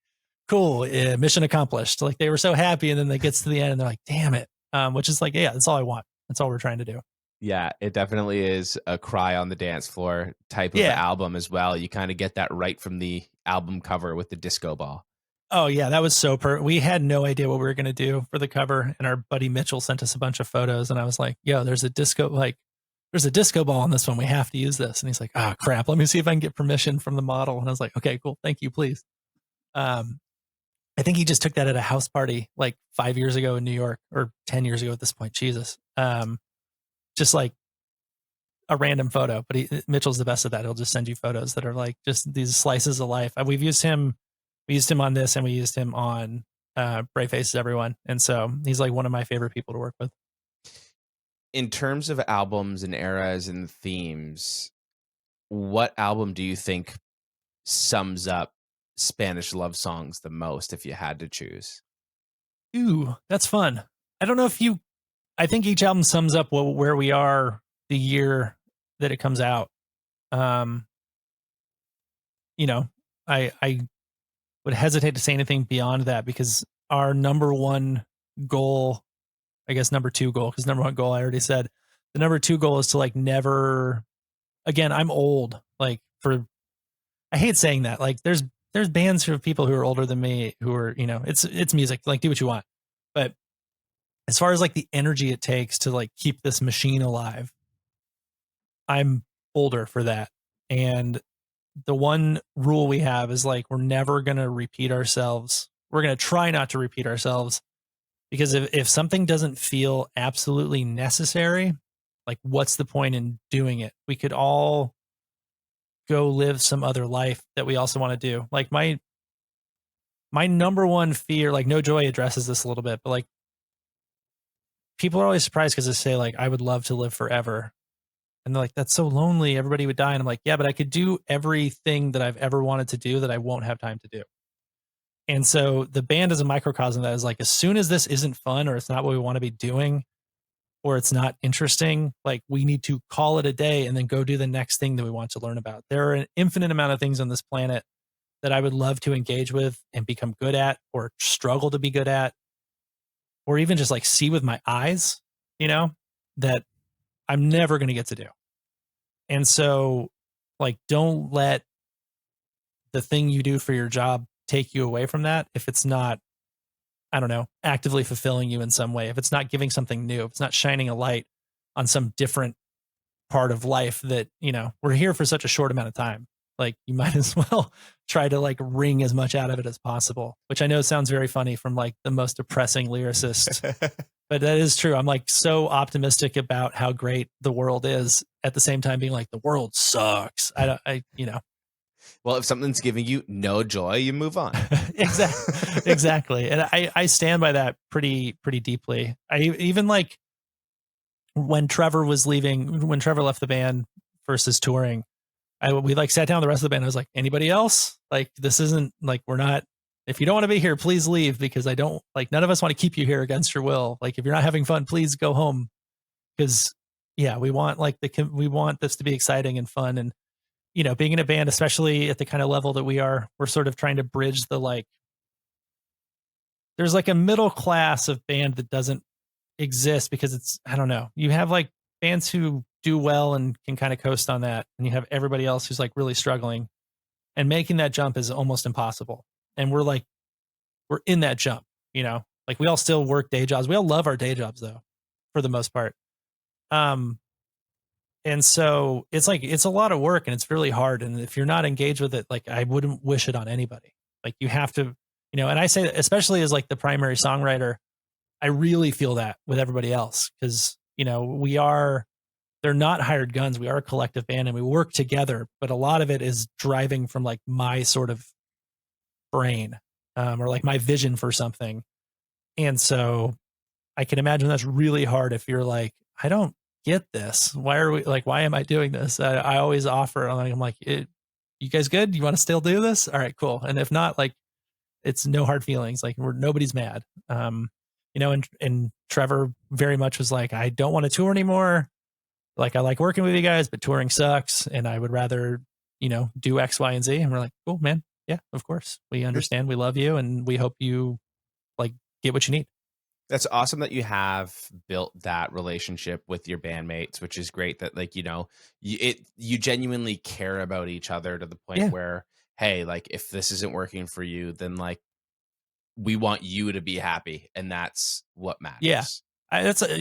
cool. Yeah, mission accomplished. Like they were so happy. And then it gets to the end and they're like, damn it. Which is like, yeah, that's all I want. That's all we're trying to do. Yeah, it definitely is a cry on the dance floor type of Yeah. album as well. You kind of get that right from the album cover with the disco ball. Oh yeah, that was so we had no idea what we were going to do for the cover. And our buddy Mitchell sent us a bunch of photos and I was like, yo, there's a disco ball on this one. We have to use this. And he's like, oh crap. Let me see if I can get permission from the model. And I was like, okay, cool. Thank you, please. I think he just took that at a house party like 5 years ago in New York or 10 years ago at this point. Jesus. Just like a random photo, but Mitchell's the best at that. He'll just send you photos that are like just these slices of life. We've used him We used him on this, and we used him on Brave Faces Everyone, and so he's like one of my favorite people to work with. In terms of albums and eras and themes, what album do you think sums up Spanish love songs the most if you had to choose? Ooh, that's fun. I don't know if you. I think each album sums up where we are the year that it comes out. Um, you know, I would hesitate to say anything beyond that because our number one goal, I guess number two goal, because number one goal I already said, the number two goal is to like never. Again, I'm old. Like for, I hate saying that. Like there's bands of people who are older than me who are, it's music. Like do what you want, but as far as like the energy it takes to like keep this machine alive, I'm older for that. And the one rule we have is like we're never going to repeat ourselves. We're going to try not to repeat ourselves because if something doesn't feel absolutely necessary, like what's the point in doing it? We could all go live some other life that we also want to do. Like my number one fear, like No Joy addresses this a little bit, but like people are always surprised because they say like I would love to live forever. And they're like, that's so lonely. Everybody would die. And I'm like, yeah, but I could do everything that I've ever wanted to do that I won't have time to do. And so the band is a microcosm that is like, as soon as this isn't fun or it's not what we want to be doing or it's not interesting, like we need to call it a day and then go do the next thing that we want to learn about. There are an infinite amount of things on this planet that I would love to engage with and become good at or struggle to be good at, or even just like see with my eyes, that I'm never going to get to do. And so like, don't let the thing you do for your job take you away from that. If it's not, I don't know, actively fulfilling you in some way, if it's not giving something new, if it's not shining a light on some different part of life that, we're here for such a short amount of time. Like you might as well try to like wring as much out of it as possible, which I know sounds very funny from like the most depressing lyricist, but that is true. I'm like so optimistic about how great the world is at the same time being like, the world sucks. Well, if something's giving you no joy, you move on. Exactly. And I stand by that pretty deeply. I even like when Trevor left the band versus touring, we like sat down with the rest of the band. I was like, anybody else? Like, this isn't like, we're not, if you don't want to be here, please leave because I don't like, none of us want to keep you here against your will. Like, if you're not having fun, please go home. Cause yeah, we want we want this to be exciting and fun. And, being in a band, especially at the kind of level that we are, we're sort of trying to bridge the, like, there's like a middle class of band that doesn't exist because it's, I don't know. You have like bands who do well and can kind of coast on that. And you have everybody else who's like really struggling, and making that jump is almost impossible. And we're in that jump, like we all still work day jobs. We all love our day jobs though, for the most part. And so it's like, it's a lot of work and it's really hard. And if you're not engaged with it, like I wouldn't wish it on anybody. Like you have to, and I say that especially as like the primary songwriter, I really feel that with everybody else. Cause they're not hired guns. We are a collective band and we work together, but a lot of it is driving from like my sort of brain, or like my vision for something. And so I can imagine that's really hard if you're like, I don't get this. Why am I doing this? I always offer, I'm like, you guys good? You want to still do this? All right, cool. And if not, like, it's no hard feelings. Like nobody's mad. And Trevor very much was like, I don't want to tour anymore. Like, I like working with you guys, but touring sucks. And I would rather, do X, Y, and Z. And we're like, cool, man. Yeah, of course. We understand. We love you. And we hope you like get what you need. That's awesome that you have built that relationship with your bandmates, which is great that like, you genuinely care about each other to the point where, hey, like if this isn't working for you, then like we want you to be happy. And that's what matters.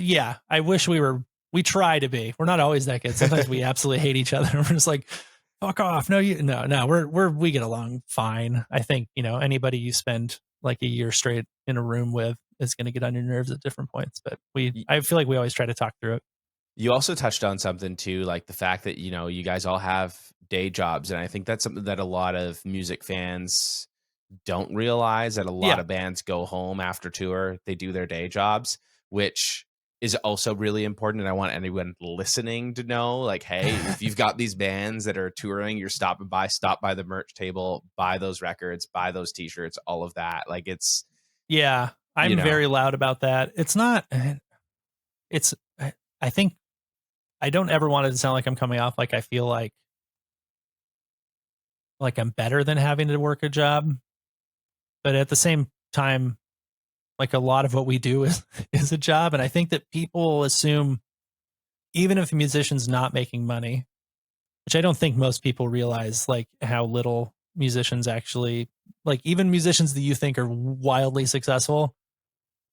Yeah. I wish we try to be. We're not always that good. Sometimes we absolutely hate each other. We're just like, fuck off. No, we get along fine. I think, anybody you spend like a year straight in a room with is going to get on your nerves at different points, but I feel like we always try to talk through it. You also touched on something too, like the fact that, you guys all have day jobs. And I think that's something that a lot of music fans don't realize that a lot Yeah. of bands go home after tour, they do their day jobs, which is also really important. And I want anyone listening to know, like, hey, if you've got these bands that are touring, you're stop by the merch table, buy those records, buy those t-shirts, all of that. Like it's, Yeah. you I'm know, very loud about that. It's not, it's, I think I don't ever want it to sound like I'm coming off like I feel like I'm better than having to work a job. But at the same time, like a lot of what we do is is a job. And I think that people assume even if a musician's not making money, which I don't think most people realize, like how little musicians actually, like even musicians that you think are wildly successful,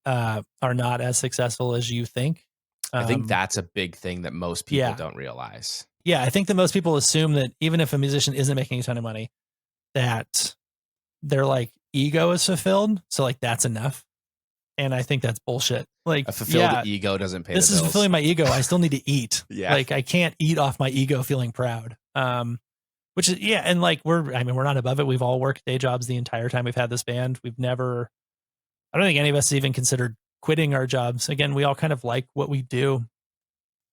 are not as successful as you think. I think Um, that's a big thing that most people yeah, don't realize. yeah. I think that most people assume that even if a musician isn't making a ton of money, that their like ego is fulfilled. So like that's enough. And I think that's bullshit. Like, A fulfilled yeah, ego doesn't pay this the is bills. fulfilling my ego. I still need to eat. Yeah. Like I can't eat off my ego feeling proud. Which is, yeah. And like, we're not above it. We've all worked day jobs the entire time we've had this band. I don't think any of us even considered quitting our jobs. Again, we all kind of like what we do.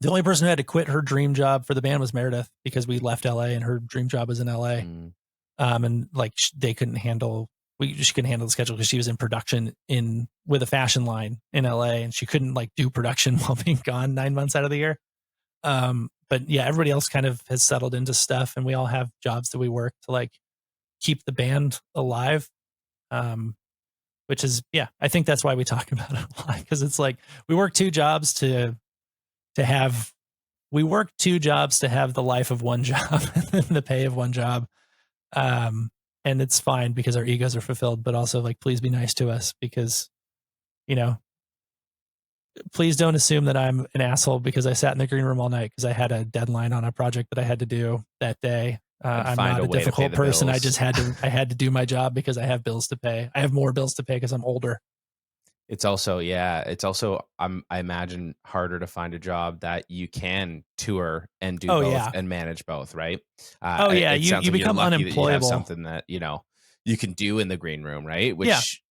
The only person who had to quit her dream job for the band was Meredith because we left LA and her dream job was in LA. Mm. And like they couldn't handle, she couldn't handle the schedule because she was in production with a fashion line in LA and she couldn't like do production while being gone 9 months out of the year. But yeah, everybody else kind of has settled into stuff and we all have jobs that we work to like keep the band alive. Which is, yeah, I think that's why we talk about it a lot because it's like we work two jobs to have the life of one job and the pay of one job. And it's fine because our egos are fulfilled, but also like, please be nice to us because, you know, please don't assume that I'm an asshole because I sat in the green room all night because I had a deadline on a project that I had to do that day. I'm find not a a way to pay difficult the person. I bills. just I had to do my job because I have bills to pay. I have more bills to pay because I'm older. It's also, I imagine harder to find a job that you can tour and do Oh both yeah. and manage both, right? Oh yeah. It sounds You like you're become lucky that you have unemployable. something that, you can do in the green room, right? Yeah. Which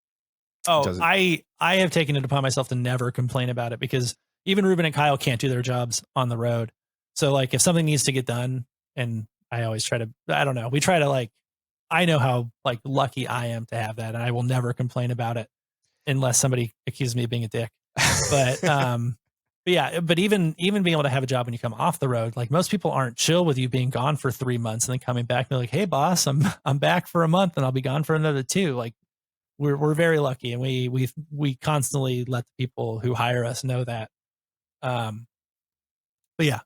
Oh, doesn't, I have taken it upon myself to never complain about it because even Ruben and Kyle can't do their jobs on the road. So like if something needs to get done and I always try to, I don't know, we try to like, I know how like lucky I am to have that and I will never complain about it unless somebody accuses me of being a dick. But yeah, but even being able to have a job when you come off the road, like most people aren't chill with you being gone for 3 months and then coming back and be like, "Hey boss, I'm back for a month and I'll be gone for another 2." Like we're very lucky and we constantly let the people who hire us know that. Um but yeah,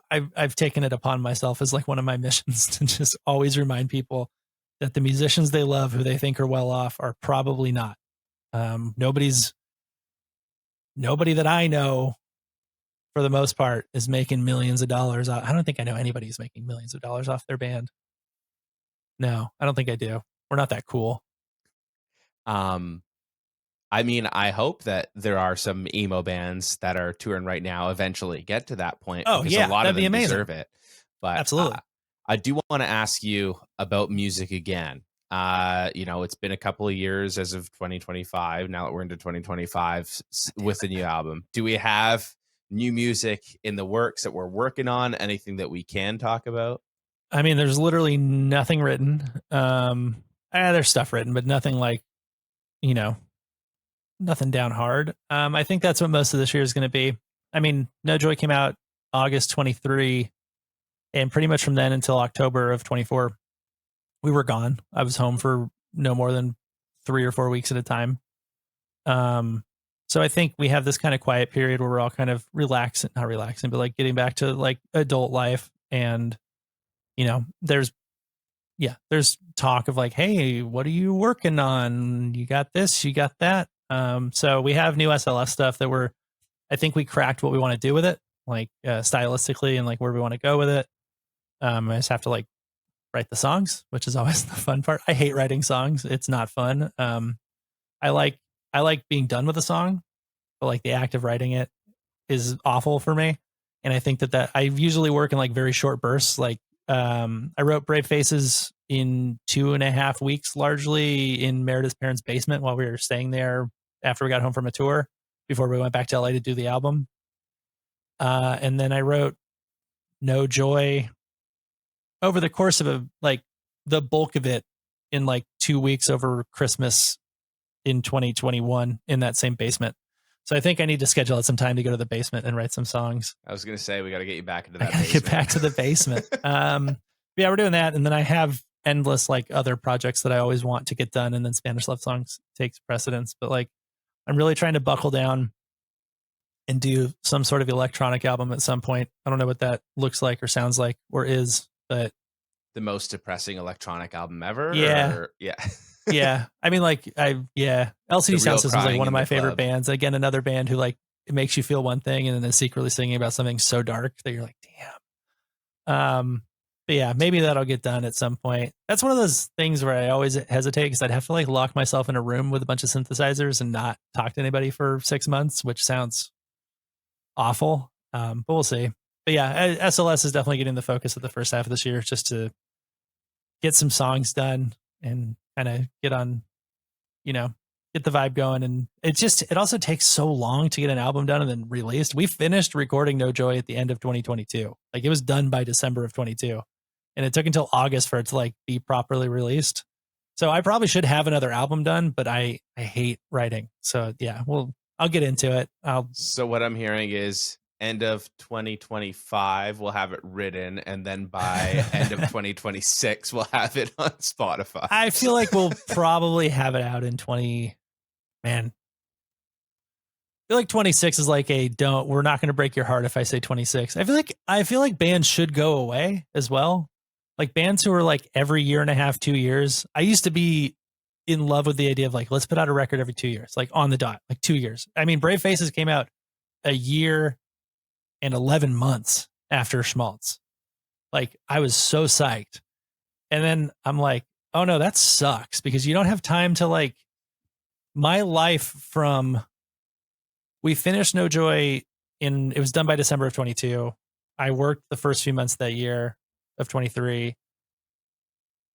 I've taken it upon myself as like one of my missions to just always remind people that the musicians they love who they think are well off are probably not. Nobody that I know for the most part is making millions of dollars. I don't think I know anybody who's making millions of dollars off their band. No, I don't think I do. We're not that cool. um, I mean, I hope that there are some emo bands that are touring right now eventually get to that point Oh because a yeah, lot of that'd be them amazing. deserve it. But Absolutely. I do want to ask you about music again. It's been a couple of years as of 2025. Now that we're into 2025 with the new album, do we have new music in the works that we're working on? Anything that we can talk about? I mean, there's literally nothing written. There's stuff written, but nothing like, you know, nothing down hard. I think that's what most of this year is going to be. I mean, No Joy came out August 23, and pretty much from then until October of 24, we were gone. I was home for no more than 3 or 4 weeks at a time. So I think we have this kind of quiet period where we're all kind of not relaxing, but like getting back to like adult life. And, there's talk of like, hey, what are you working on? You got this, you got that. So we have new SLS stuff that I think we cracked what we want to do with it, like stylistically and like where we want to go with it. I just have to like write the songs, which is always the fun part. I hate writing songs. It's not fun. I like being done with a song, but like the act of writing it is awful for me. And I think that I usually work in like very short bursts. Like I wrote Brave Faces in 2.5 weeks, largely in Meredith's parents' basement while we were staying there after we got home from a tour before we went back to LA to do the album. And then I wrote No Joy over the course of the bulk of it in like 2 weeks over Christmas in 2021 in that same basement. So I think I need to schedule out some time to go to the basement and write some songs. I was going to say, we got to get you back into that basement. Get back to the basement. Yeah, we're doing that. And then I have endless like other projects that I always want to get done. And then Spanish Love Songs takes precedence. But like, I'm really trying to buckle down and do some sort of electronic album at some point. I don't know what that looks like or sounds like or is, but the most depressing electronic album ever. Yeah. Yeah. Yeah. I mean, LCD Sound System is like one of my favorite bands. Again, another band who like, it makes you feel one thing and then is secretly singing about something so dark that you're like, damn. But yeah, maybe that'll get done at some point. That's one of those things where I always hesitate because I'd have to like lock myself in a room with a bunch of synthesizers and not talk to anybody for 6 months, which sounds awful. But we'll see. But yeah, SLS is definitely getting the focus of the first half of this year just to get some songs done and kind of get the vibe going. And it also takes so long to get an album done and then released. We finished recording No Joy at the end of 2022. Like it was done by December of 22 and it took until August for it to like be properly released. So I probably should have another album done, but I hate writing. So yeah, I'll get into it. So what I'm hearing is end of 2025 we'll have it written, and then by end of 2026 we'll have it on Spotify. I feel like we'll probably have it out in 20. Man, I feel like 26 is like we're not going to break your heart if I say 26. I feel like bands should go away as well. Like bands who are like every year and a half, 2 years. I used to be in love with the idea of like, let's put out a record every 2 years, like on the dot, like 2 years. I mean, Brave Faces came out a year and 11 months after Schmaltz. Like I was so psyched. And then I'm like, oh no, that sucks because you don't have time to like, my life from, we finished No Joy it was done by December of 22. I worked the first few months that year of 23.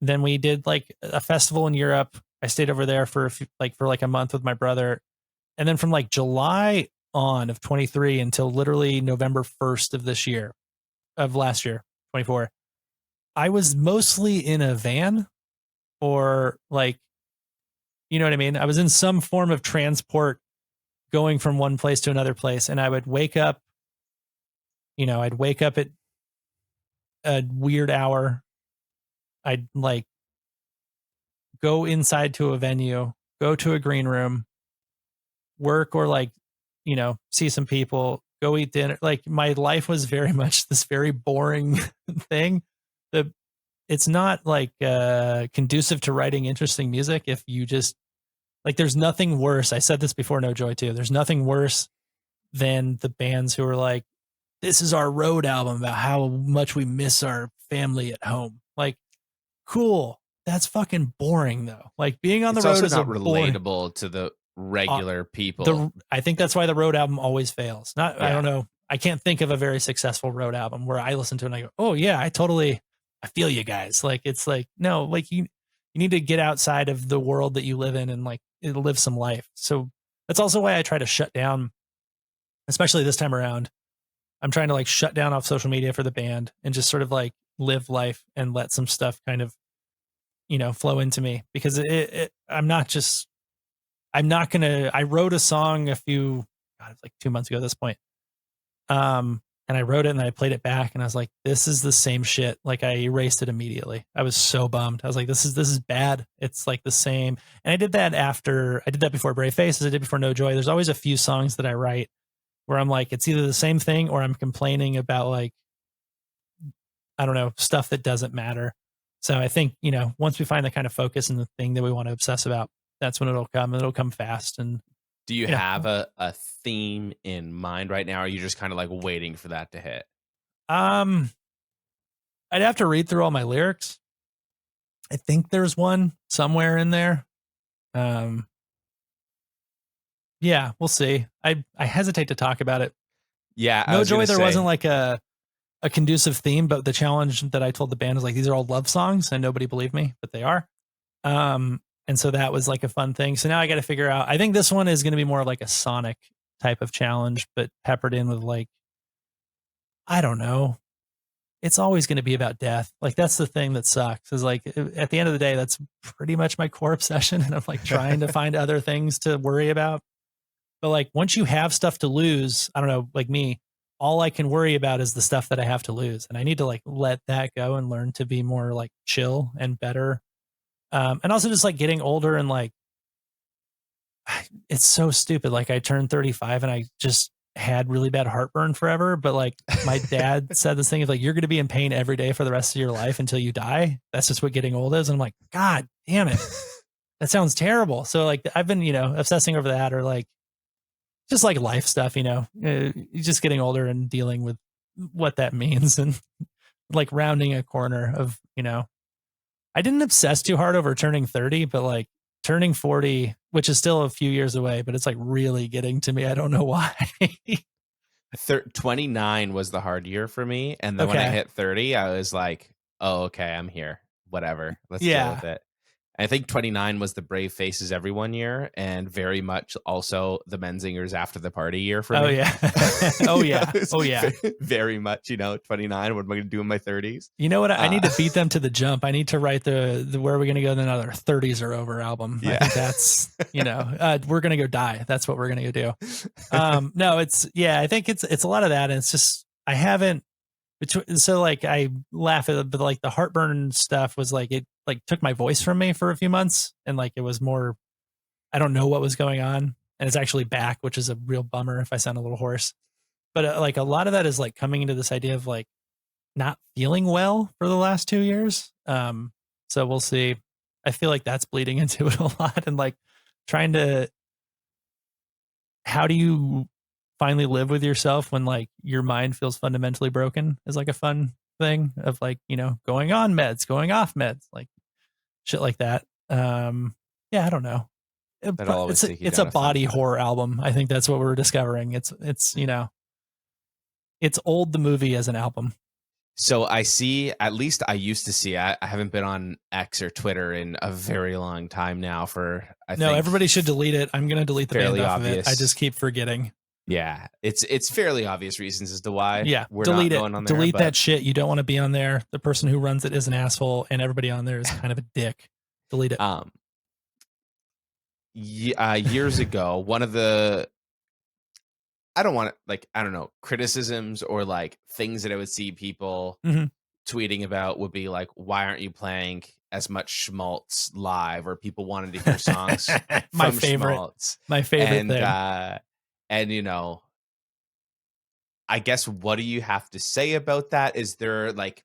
Then we did like a festival in Europe. I stayed over there for a month with my brother. And then from like July on of 23 until literally November 1st of last year, 24, I was mostly in a van or like, you know what I mean? I was in some form of transport going from one place to another place. And I would wake up, I'd wake up at a weird hour. I'd like go inside to a venue, go to a green room, work or like, see some people, go eat dinner. Like my life was very much this very boring thing. It's not like conducive to writing interesting music if you just like, there's nothing worse. I said this before No Joy too. There's nothing worse than the bands who are like, this is our road album about how much we miss our family at home. Like, cool. That's fucking boring though. Like being on the road is not relatable to the regular people. I think that's why the road album always fails. I don't know. I can't think of a very successful road album where I listen to it and I go, oh yeah, I feel you guys. Like, it's like, no, like you need to get outside of the world that you live in and like live some life. So that's also why I try to shut down, especially this time around. I'm trying to like shut down off social media for the band and just sort of like live life and let some stuff kind of, flow into me because I wrote a song it's like 2 months ago at this point. And I wrote it and I played it back and I was like, this is the same shit. Like I erased it immediately. I was so bummed. I was like, this is bad. It's like the same. And I did that before Brave Faces. I did before No Joy. There's always a few songs that I write where I'm like, it's either the same thing or I'm complaining about like, I don't know, stuff that doesn't matter. So I think, once we find the kind of focus and the thing that we want to obsess about, that's when it'll come and it'll come fast. And do you have a theme in mind right now? Or are you just kind of like waiting for that to hit? I'd have to read through all my lyrics. I think there's one somewhere in there. Yeah, we'll see. I hesitate to talk about it. Yeah. No Joy, there wasn't like a a conducive theme, but the challenge that I told the band was like, these are all love songs, and nobody believed me, but they are. And so that was like a fun thing. So now I got to figure out, I think this one is going to be more like a Sonic type of challenge, but peppered in with like, I don't know. It's always going to be about death. Like that's the thing that sucks is like at the end of the day, that's pretty much my core obsession. And I'm like trying to find other things to worry about. But like once you have stuff to lose, I don't know, like me, all I can worry about is the stuff that I have to lose. And I need to like let that go and learn to be more like chill and better. And also just like getting older and like, it's so stupid. Like I turned 35 and I just had really bad heartburn forever. But like my dad said this thing of like, you're going to be in pain every day for the rest of your life until you die. That's just what getting old is. And I'm like, God damn it. That sounds terrible. So like, I've been, obsessing over that or like, just like life stuff, just getting older and dealing with what that means and like rounding a corner of, I didn't obsess too hard over turning 30, but like turning 40, which is still a few years away, but it's like really getting to me. I don't know why. 29 was the hard year for me. And then when I hit 30, I was like, oh, okay, I'm here. Whatever. Let's deal with it. I think 29 was the Brave Faces Everyone year, and very much also the Menzingers After the Party year for me. Oh, yeah. Oh, yeah. Oh, yeah. Very much, 29. What am I going to do in my 30s? You know what? I need to beat them to the jump. I need to write the Where Are We Going to Go Then Our 30s Are Over album. Yeah. I think that's, we're going to go die. That's what we're going to go do. No, I think it's a lot of that. And it's just, I haven't, so like I laugh at it, but like the heartburn stuff was like, it like took my voice from me for a few months. And like, it was more, I don't know what was going on. And it's actually back, which is a real bummer if I sound a little hoarse. But like a lot of that is like coming into this idea of like not feeling well for the last 2 years. So we'll see. I feel like that's bleeding into it a lot and like trying to, how do you finally live with yourself when like your mind feels fundamentally broken is like a fun thing of like, going on meds, going off meds, like shit like that. I don't know. It's a body horror album. I think that's what we're discovering. It's old, the movie as an album. So I see, at least I used to see, I haven't been on X or Twitter in a very long time now No, everybody should delete it. I'm going to delete the band off obvious. of it. I just keep forgetting. Yeah, it's fairly obvious reasons as to why. Yeah, we're delete not it. Going on there, delete that shit. You don't want to be on there. The person who runs it is an asshole, and everybody on there is kind of a dick. Delete it. Years ago, one of the, I don't want to criticisms or like things that I would see people tweeting about would be like, why aren't you playing as much Schmaltz live? Or people wanted to hear songs my from favorite, Schmaltz. My favorite thing. And I guess, what do you have to say about that? Is there like,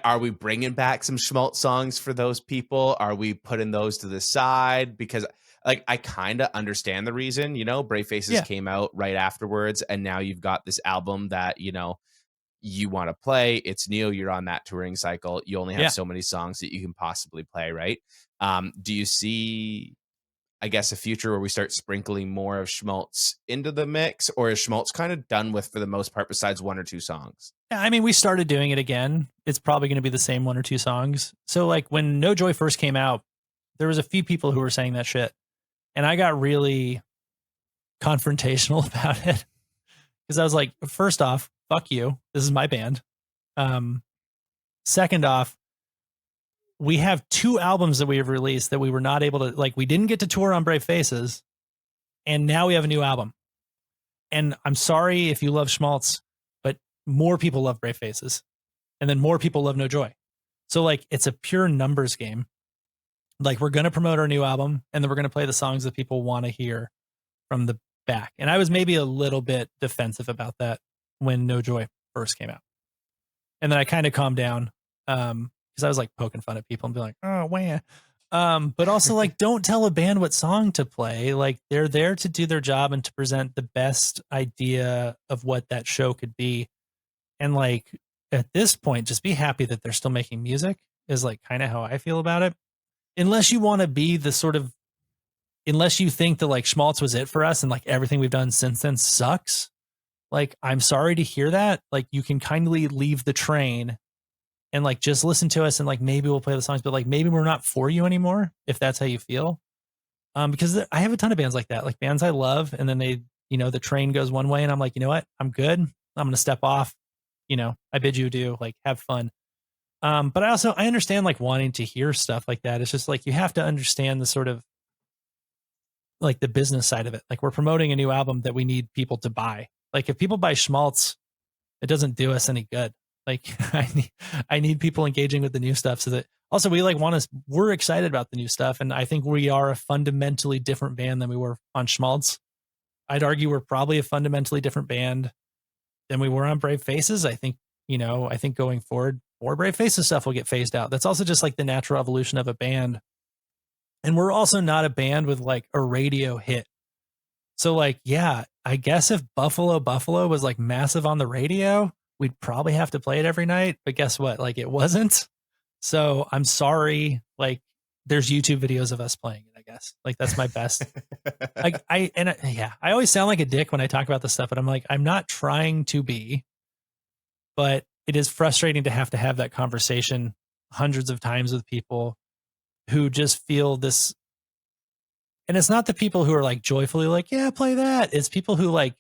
are we bringing back some Schmaltz songs for those people? Are we putting those to the side? Because like, I kind of understand the reason, Brave Faces came out right afterwards. And now you've got this album that, you want to play. It's new. You're on that touring cycle. You only have so many songs that you can possibly play. Right. Do you see, I guess, a future where we start sprinkling more of Schmaltz into the mix, or is Schmaltz kind of done with for the most part besides one or two songs? Yeah, I mean, we started doing it again. It's probably going to be the same one or two songs. So like when No Joy first came out, there was a few people who were saying that shit. And I got really confrontational about it because I was like, first off, fuck you. This is my band. Second off, we have 2 albums that we have released that we were not able to, like, we didn't get to tour on Brave Faces, and now we have a new album. And I'm sorry if you love Schmaltz, but more people love Brave Faces, and then more people love No Joy. So like, it's a pure numbers game. Like, we're going to promote our new album, and then we're going to play the songs that people want to hear from the back. And I was maybe a little bit defensive about that when No Joy first came out. And then I kind of calmed down. Because I was like poking fun at people and be like, oh, wah. But also like, don't tell a band what song to play. Like, they're there to do their job and to present the best idea of what that show could be. And like, at this point, just be happy that they're still making music is like kind of how I feel about it. Unless you want to be the sort of, unless you think that like Schmaltz was it for us and like everything we've done since then sucks. like, I'm sorry to hear that. Like, you can kindly leave the train and like just listen to us, and like maybe we'll play the songs, but like maybe we're not for you anymore if that's how you feel. Because I have a ton of bands like that, like bands I love, and then they, the train goes one way, and I'm like, you know what, I'm good. I'm gonna step off. I bid you adieu. Like, have fun. But I understand like wanting to hear stuff like that. It's just like you have to understand the sort of like the business side of it. Like, we're promoting a new album that we need people to buy. Like, if people buy Schmaltz, it doesn't do us any good. Like, I need people engaging with the new stuff, so that also we're excited about the new stuff. And I think we are a fundamentally different band than we were on Schmaltz. I'd argue we're probably a fundamentally different band than we were on Brave Faces. I think going forward, more Brave Faces stuff will get phased out. That's also just like the natural evolution of a band. And we're also not a band with like a radio hit. So like, yeah, I guess if Buffalo was like massive on the radio, we'd probably have to play it every night. But guess what? Like, it wasn't. So I'm sorry. Like, there's YouTube videos of us playing it, I guess. Like, that's my best. I always sound like a dick when I talk about this stuff, but I'm like, I'm not trying to be, but it is frustrating to have that conversation hundreds of times with people who just feel this. And it's not the people who are like joyfully like, yeah, play that. It's people who like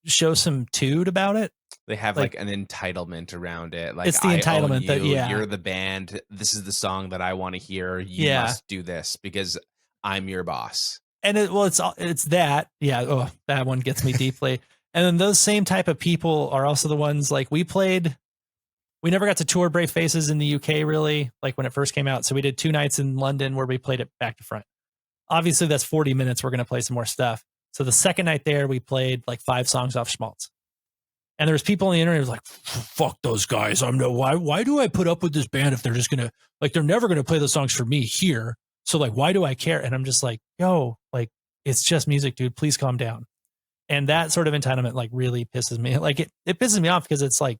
show some tude about it. They have like an entitlement around it. Like, it's the entitlement that, you're the band. This is the song that I want to hear. You must do this because I'm your boss. And it's that. Yeah. Oh, that one gets me deeply. And then those same type of people are also the ones like we never got to tour Brave Faces in the UK really, like when it first came out. So we did 2 nights in London where we played it back to front. Obviously that's 40 minutes. We're going to play some more stuff. So the second night there, we played like 5 songs off Schmaltz. And there was people on the internet who was like, fuck those guys. Why do I put up with this band if they're just going to, like, they're never going to play those songs for me here. So like, why do I care? And I'm just like, yo, like, it's just music, dude. Please calm down. And that sort of entitlement like really pisses me. Like it pisses me off because it's like,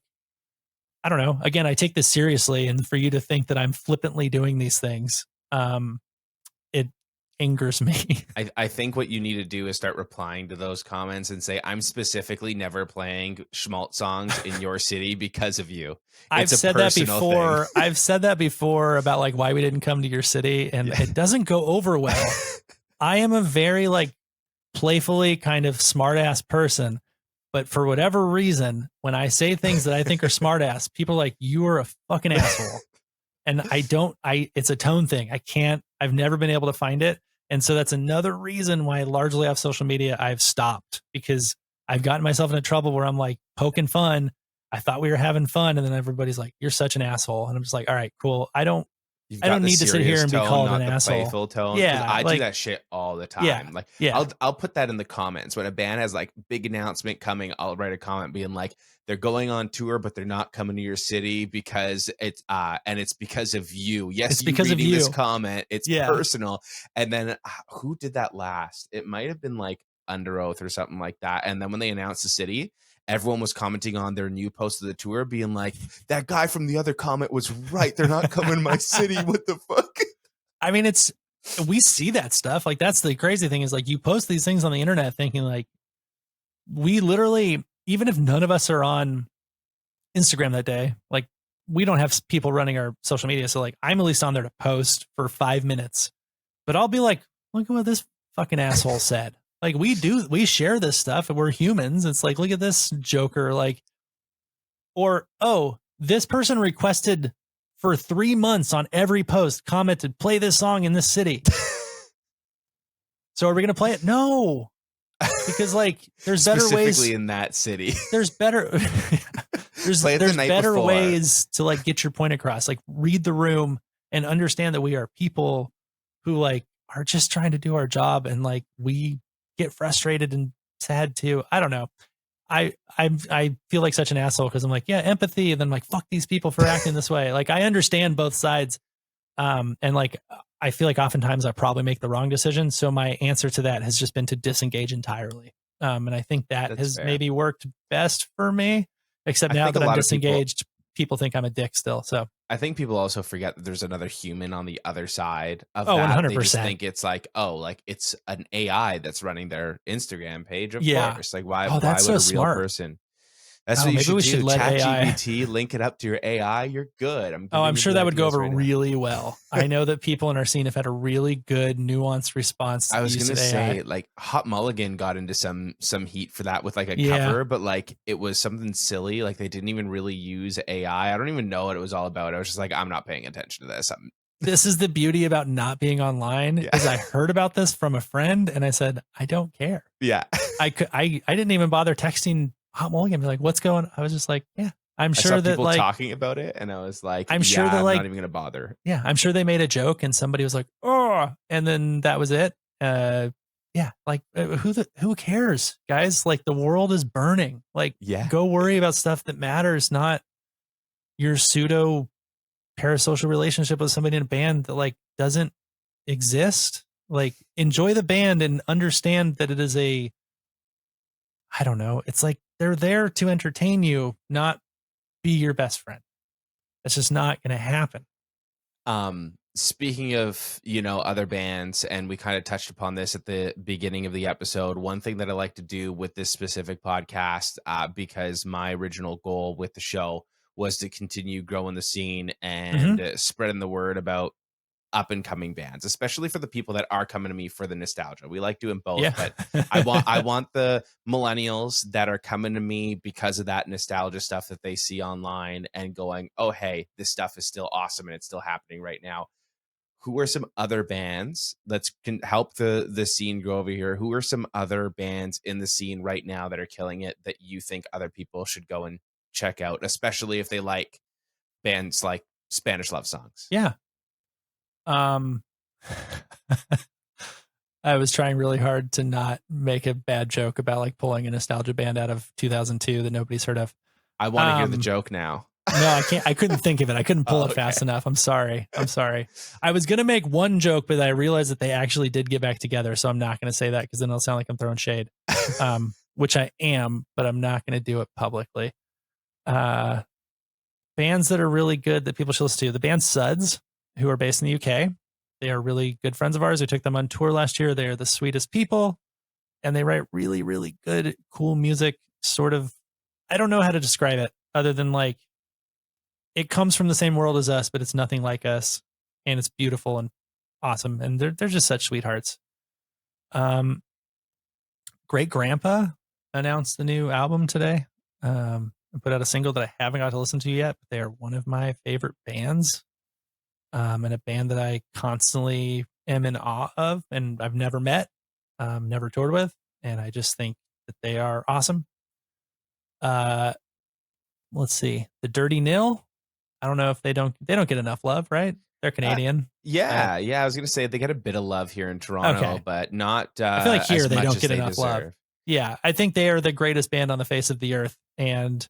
I don't know. Again, I take this seriously. And for you to think that I'm flippantly doing these things, it angers me. I think what you need to do is start replying to those comments and say, I'm specifically never playing Schmaltz songs in your city because of you. I've said that before. I've said that before about like why we didn't come to your city, and it doesn't go over well. I am a very like playfully kind of smart ass person, but for whatever reason, when I say things that I think are smart ass, people are like, you are a fucking asshole. And it's a tone thing. I've never been able to find it. And so that's another reason why largely off social media, I've stopped, because I've gotten myself into trouble where I'm like poking fun. I thought we were having fun. And then everybody's like, you're such an asshole. And I'm just like, all right, cool. I don't need to sit here and be called an asshole. Playful tone. Yeah. I do that shit all the time. Yeah, like, yeah. I'll put that in the comments when a band has like big announcement coming. I'll write a comment being like, they're going on tour, but they're not coming to your city because it's because of you. Yes, it's because of reading you. This comment, it's personal. And then who did that last? It might have been like Under Oath or something like that. And then when they announced the city, everyone was commenting on their new post of the tour, being like, that guy from the other comment was right. They're not coming to my city. What the fuck? I mean, we see that stuff. Like, that's the crazy thing is like, you post these things on the internet thinking like, we literally, even if none of us are on Instagram that day, like we don't have people running our social media. So like, I'm at least on there to post for 5 minutes, but I'll be like, look at what this fucking asshole said. Like we share this stuff and we're humans. It's like, look at this joker. Like, or, oh, this person requested for 3 months on every post, commented, play this song in this city. So are we going to play it? No, because like there's better ways in that city. There's better, there's better ways to like get your point across, like read the room and understand that we are people who like are just trying to do our job. And like, we get frustrated and sad too. I don't know. I feel like such an asshole because I'm like, yeah, empathy. And then I'm like, fuck these people for acting this way. Like, I understand both sides. And like, I feel like oftentimes I probably make the wrong decision. So my answer to that has just been to disengage entirely. And I think that's has fair. Maybe worked best for me, except now that I'm disengaged, people think I'm a dick still. So I think people also forget that there's another human on the other side of Oh, that. They 100%. just think it's like, oh, like it's an AI that's running their Instagram page. Of Yeah. course. Like why Oh, why that's would so a real smart. person? That's Oh, what you maybe should we do. should let AI ChatGPT, link it up to your AI. You're good. Oh, I'm giving you sure the that would go ideas over right now. really well. I know that people in our scene have had a really good nuanced response to I the was use gonna of AI. say, like Hot Mulligan got into some heat for that with like a Yeah. cover, but like it was something silly. Like they didn't even really use AI. I don't even know what it was all about. I was just like, I'm not paying attention to this. This is the beauty about not being online Yeah. is I heard about this from a friend and I said, I don't care. Yeah. I didn't even bother texting Hot Mulligan. Be like, what's going on? I was just like, yeah, I'm I sure saw that people like, talking about it, and I was like, I'm sure that I'm like, not even gonna bother. yeah, I'm sure they made a joke and somebody was like, oh, and then that was it. Yeah, like who cares, guys? Like the world is burning. Like, Yeah. go worry about stuff that matters, not your pseudo parasocial relationship with somebody in a band that like doesn't exist. Like, enjoy the band and understand that it is I don't know. It's like they're there to entertain you, not be your best friend. That's just not going to happen. Speaking of, other bands, and we kind of touched upon this at the beginning of the episode, one thing that I like to do with this specific podcast, because my original goal with the show was to continue growing the scene and spreading the word about up and coming bands, especially for the people that are coming to me for the nostalgia. We like doing both, Yeah. but I want the millennials that are coming to me because of that nostalgia stuff that they see online and going, oh, hey, this stuff is still awesome and it's still happening right now. Who are some other bands that can help the scene grow over here? Who are some other bands in the scene right now that are killing it that you think other people should go and check out, especially if they like bands like Spanish love songs? Yeah. I was trying really hard to not make a bad joke about like pulling a nostalgia band out of 2002 that nobody's heard of. I want to hear the joke now. No, I can't. I couldn't think of it. I couldn't pull it Okay. fast enough. I'm sorry. I was going to make one joke, but I realized that they actually did get back together. So I'm not going to say that because then it'll sound like I'm throwing shade, which I am, but I'm not going to do it publicly. Bands that are really good that people should listen to. The band Suds, who are based in the UK. They are really good friends of ours. We took them on tour last year. They are the sweetest people and they write really, really good, cool music. Sort of, I don't know how to describe it other than like, it comes from the same world as us, but it's nothing like us. And it's beautiful and awesome. And they're just such sweethearts. Great Grandpa announced the new album today. And put out a single that I haven't got to listen to yet, but they are one of my favorite bands. And a band that I constantly am in awe of and I've never met, never toured with. And I just think that they are awesome. Let's see. The Dirty Nil. I don't know if they don't get enough love, right? They're Canadian. Yeah. I was going to say they get a bit of love here in Toronto, but not I feel like here as they much don't as get they enough love. deserve. Yeah. I think they are the greatest band on the face of the earth and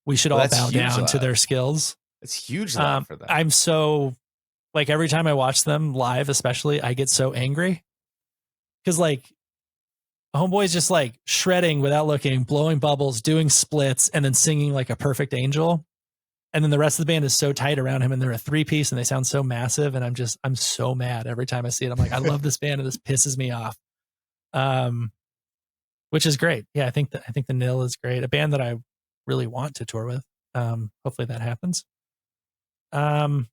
we should all that's bow huge down to love. their skills. It's huge love for them. I'm so like every time I watch them live, especially, I get so angry because like Homeboy's just like shredding without looking, blowing bubbles, doing splits, and then singing like a perfect angel. And then the rest of the band is so tight around him and they're a 3-piece and they sound so massive. And I'm so mad every time I see it. I'm like, I love this band and this pisses me off. Which is great. Yeah, I think the Nil is great. A band that I really want to tour with. Hopefully that happens. One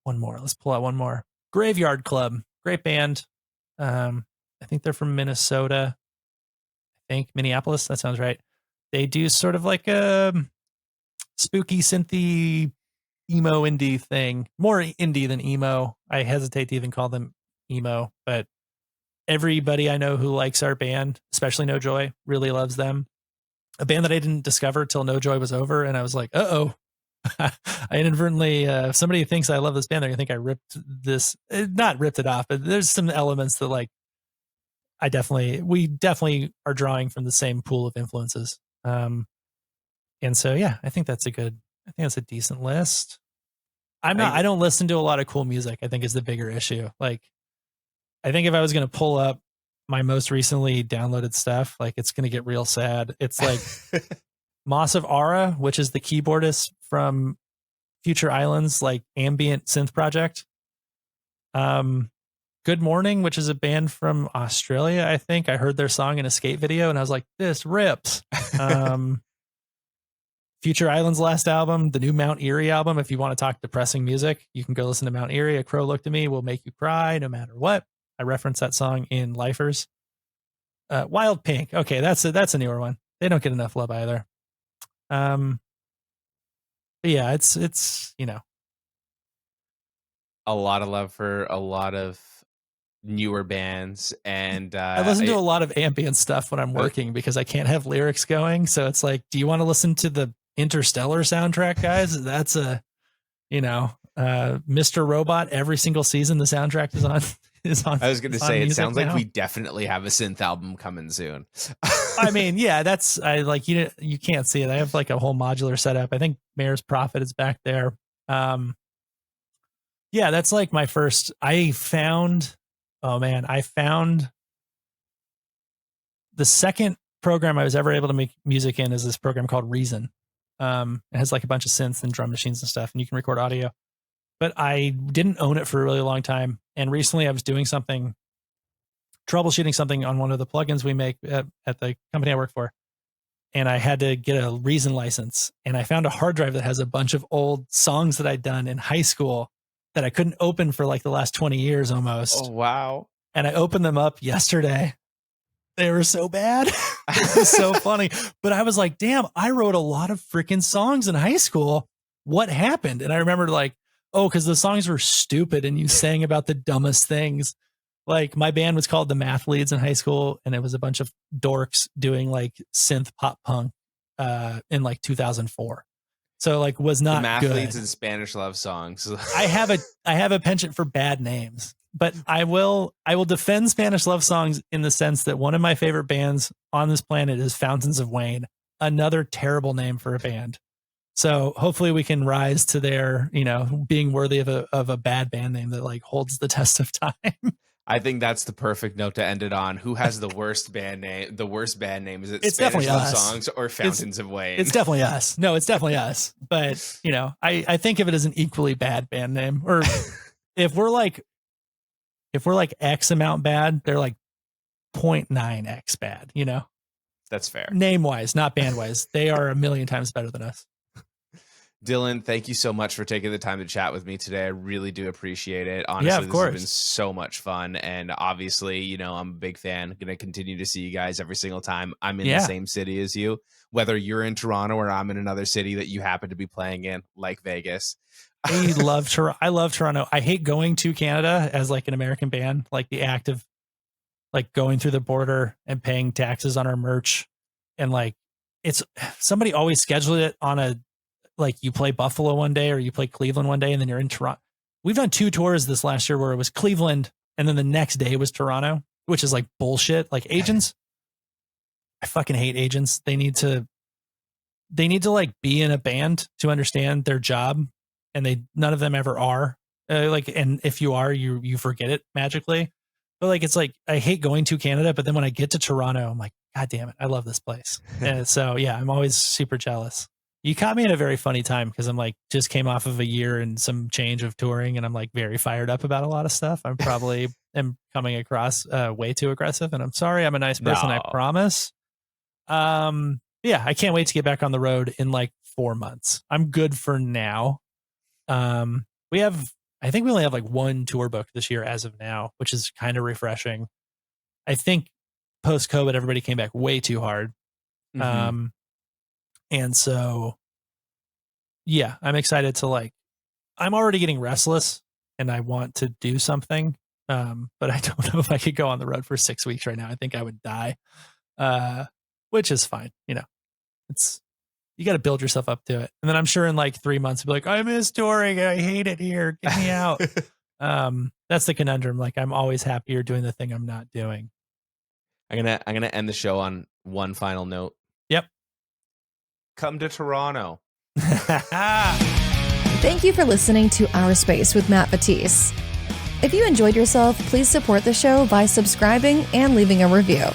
more. Let's pull out one more. Graveyard Club. Great band. I think they're from Minnesota. I think Minneapolis. That sounds right. They do sort of like a spooky synthy emo indie thing. More indie than emo. I hesitate to even call them emo, but everybody I know who likes our band, especially No Joy, really loves them. A band that I didn't discover till No Joy was over, and I was like, uh-oh. I inadvertently, if somebody thinks I love this band, they're gonna think I ripped this, not ripped it off, but there's some elements that like we definitely are drawing from the same pool of influences. And so yeah, I think that's a decent list. I don't listen to a lot of cool music, I think is the bigger issue. Like I think if I was gonna pull up my most recently downloaded stuff, like it's gonna get real sad. It's like Moss of Ara, which is the keyboardist from Future Islands, like ambient synth project. Good Morning, which is a band from Australia, I think. I heard their song in a skate video and I was like, this rips. Future Islands' last album, the new Mount Eerie album. If you want to talk depressing music, you can go listen to Mount Eerie. A Crow Looked at Me will make you cry no matter what. I reference that song in Lifers. Wild Pink. Okay, that's a newer one. They don't get enough love either. But yeah, it's you know, a lot of love for a lot of newer bands, and I listen to a lot of ambient stuff when I'm working because I can't have lyrics going. So it's like, do you want to listen to the Interstellar soundtrack, guys? That's a, you know, Mr. Robot. Every single season, the soundtrack is on. I was going to say, it sounds now. like we definitely have a synth album coming soon. I mean, yeah, you can't see it. I have like a whole modular setup. I think Mayor's Prophet is back there. Yeah, that's like my first. I found the second program I was ever able to make music in is this program called Reason. It has like a bunch of synths and drum machines and stuff, and you can record audio. But I didn't own it for a really long time. And recently I was doing troubleshooting something on one of the plugins we make at the company I work for. And I had to get a Reason license. And I found a hard drive that has a bunch of old songs that I'd done in high school that I couldn't open for like the last 20 years almost. Oh, wow. And I opened them up yesterday. They were so bad. It was so funny. But I was like, damn, I wrote a lot of freaking songs in high school. What happened? And I remembered like, oh, because the songs were stupid and you sang about the dumbest things. Like my band was called the Math Leads in high school, and it was a bunch of dorks doing like synth pop punk in like 2004. So like was not the Math good. Leads and Spanish love songs. I have a penchant for bad names, but I will defend Spanish love songs in the sense that one of my favorite bands on this planet is Fountains of Wayne, another terrible name for a band. So hopefully we can rise to their, you know, being worthy of a bad band name that like holds the test of time. I think that's the perfect note to end it on. Who has the worst band name? The worst band name, is it it's Spanish definitely love us. songs or Fountains of Wayne? It's definitely us. No, it's definitely us. But you know, I think of it as an equally bad band name. Or if we're like X amount bad, they're like 0.9x bad. You know, That's fair. Name wise, not band wise, they are a million times better than us. Dylan, thank you so much for taking the time to chat with me today. I really do appreciate it. Honestly, Yeah, of course. This has been so much fun. And obviously, you know, I'm a big fan. Going to continue to see you guys every single time I'm in the same city as you, whether you're in Toronto or I'm in another city that you happen to be playing in, like Vegas. I love Toronto. I hate going to Canada as like an American band, like the act of like going through the border and paying taxes on our merch. And like, it's somebody always scheduled it on a, like you play Buffalo one day or you play Cleveland one day and then you're in Toronto. We've done 2 tours this last year where it was Cleveland and then the next day was Toronto, which is like bullshit. Like agents, I fucking hate agents. They need to like be in a band to understand their job, and none of them ever are. And if you are, you forget it magically. But like, it's like, I hate going to Canada, but then when I get to Toronto, I'm like, God damn it, I love this place. And so yeah, I'm always super jealous. You caught me at a very funny time because I'm like, just came off of a year and some change of touring, and I'm like very fired up about a lot of stuff. I'm probably am coming across way too aggressive, and I'm sorry. I'm a nice person, I promise. Yeah, I can't wait to get back on the road in like 4 months. I'm good for now. I think we only have like 1 tour booked this year as of now, which is kind of refreshing. I think post-COVID, everybody came back way too hard. Mm-hmm. And so, yeah, I'm excited to like, I'm already getting restless and I want to do something. But I don't know if I could go on the road for 6 weeks right now. I think I would die, which is fine. You know, you got to build yourself up to it. And then I'm sure in like 3 months, I'll be like, I miss touring. I hate it here. Get me out. That's the conundrum. Like, I'm always happier doing the thing I'm not doing. I'm gonna end the show on one final note. Yep. Come to Toronto. Thank you for listening to Our Space with Matt Vettese. If you enjoyed yourself, please support the show by subscribing and leaving a review.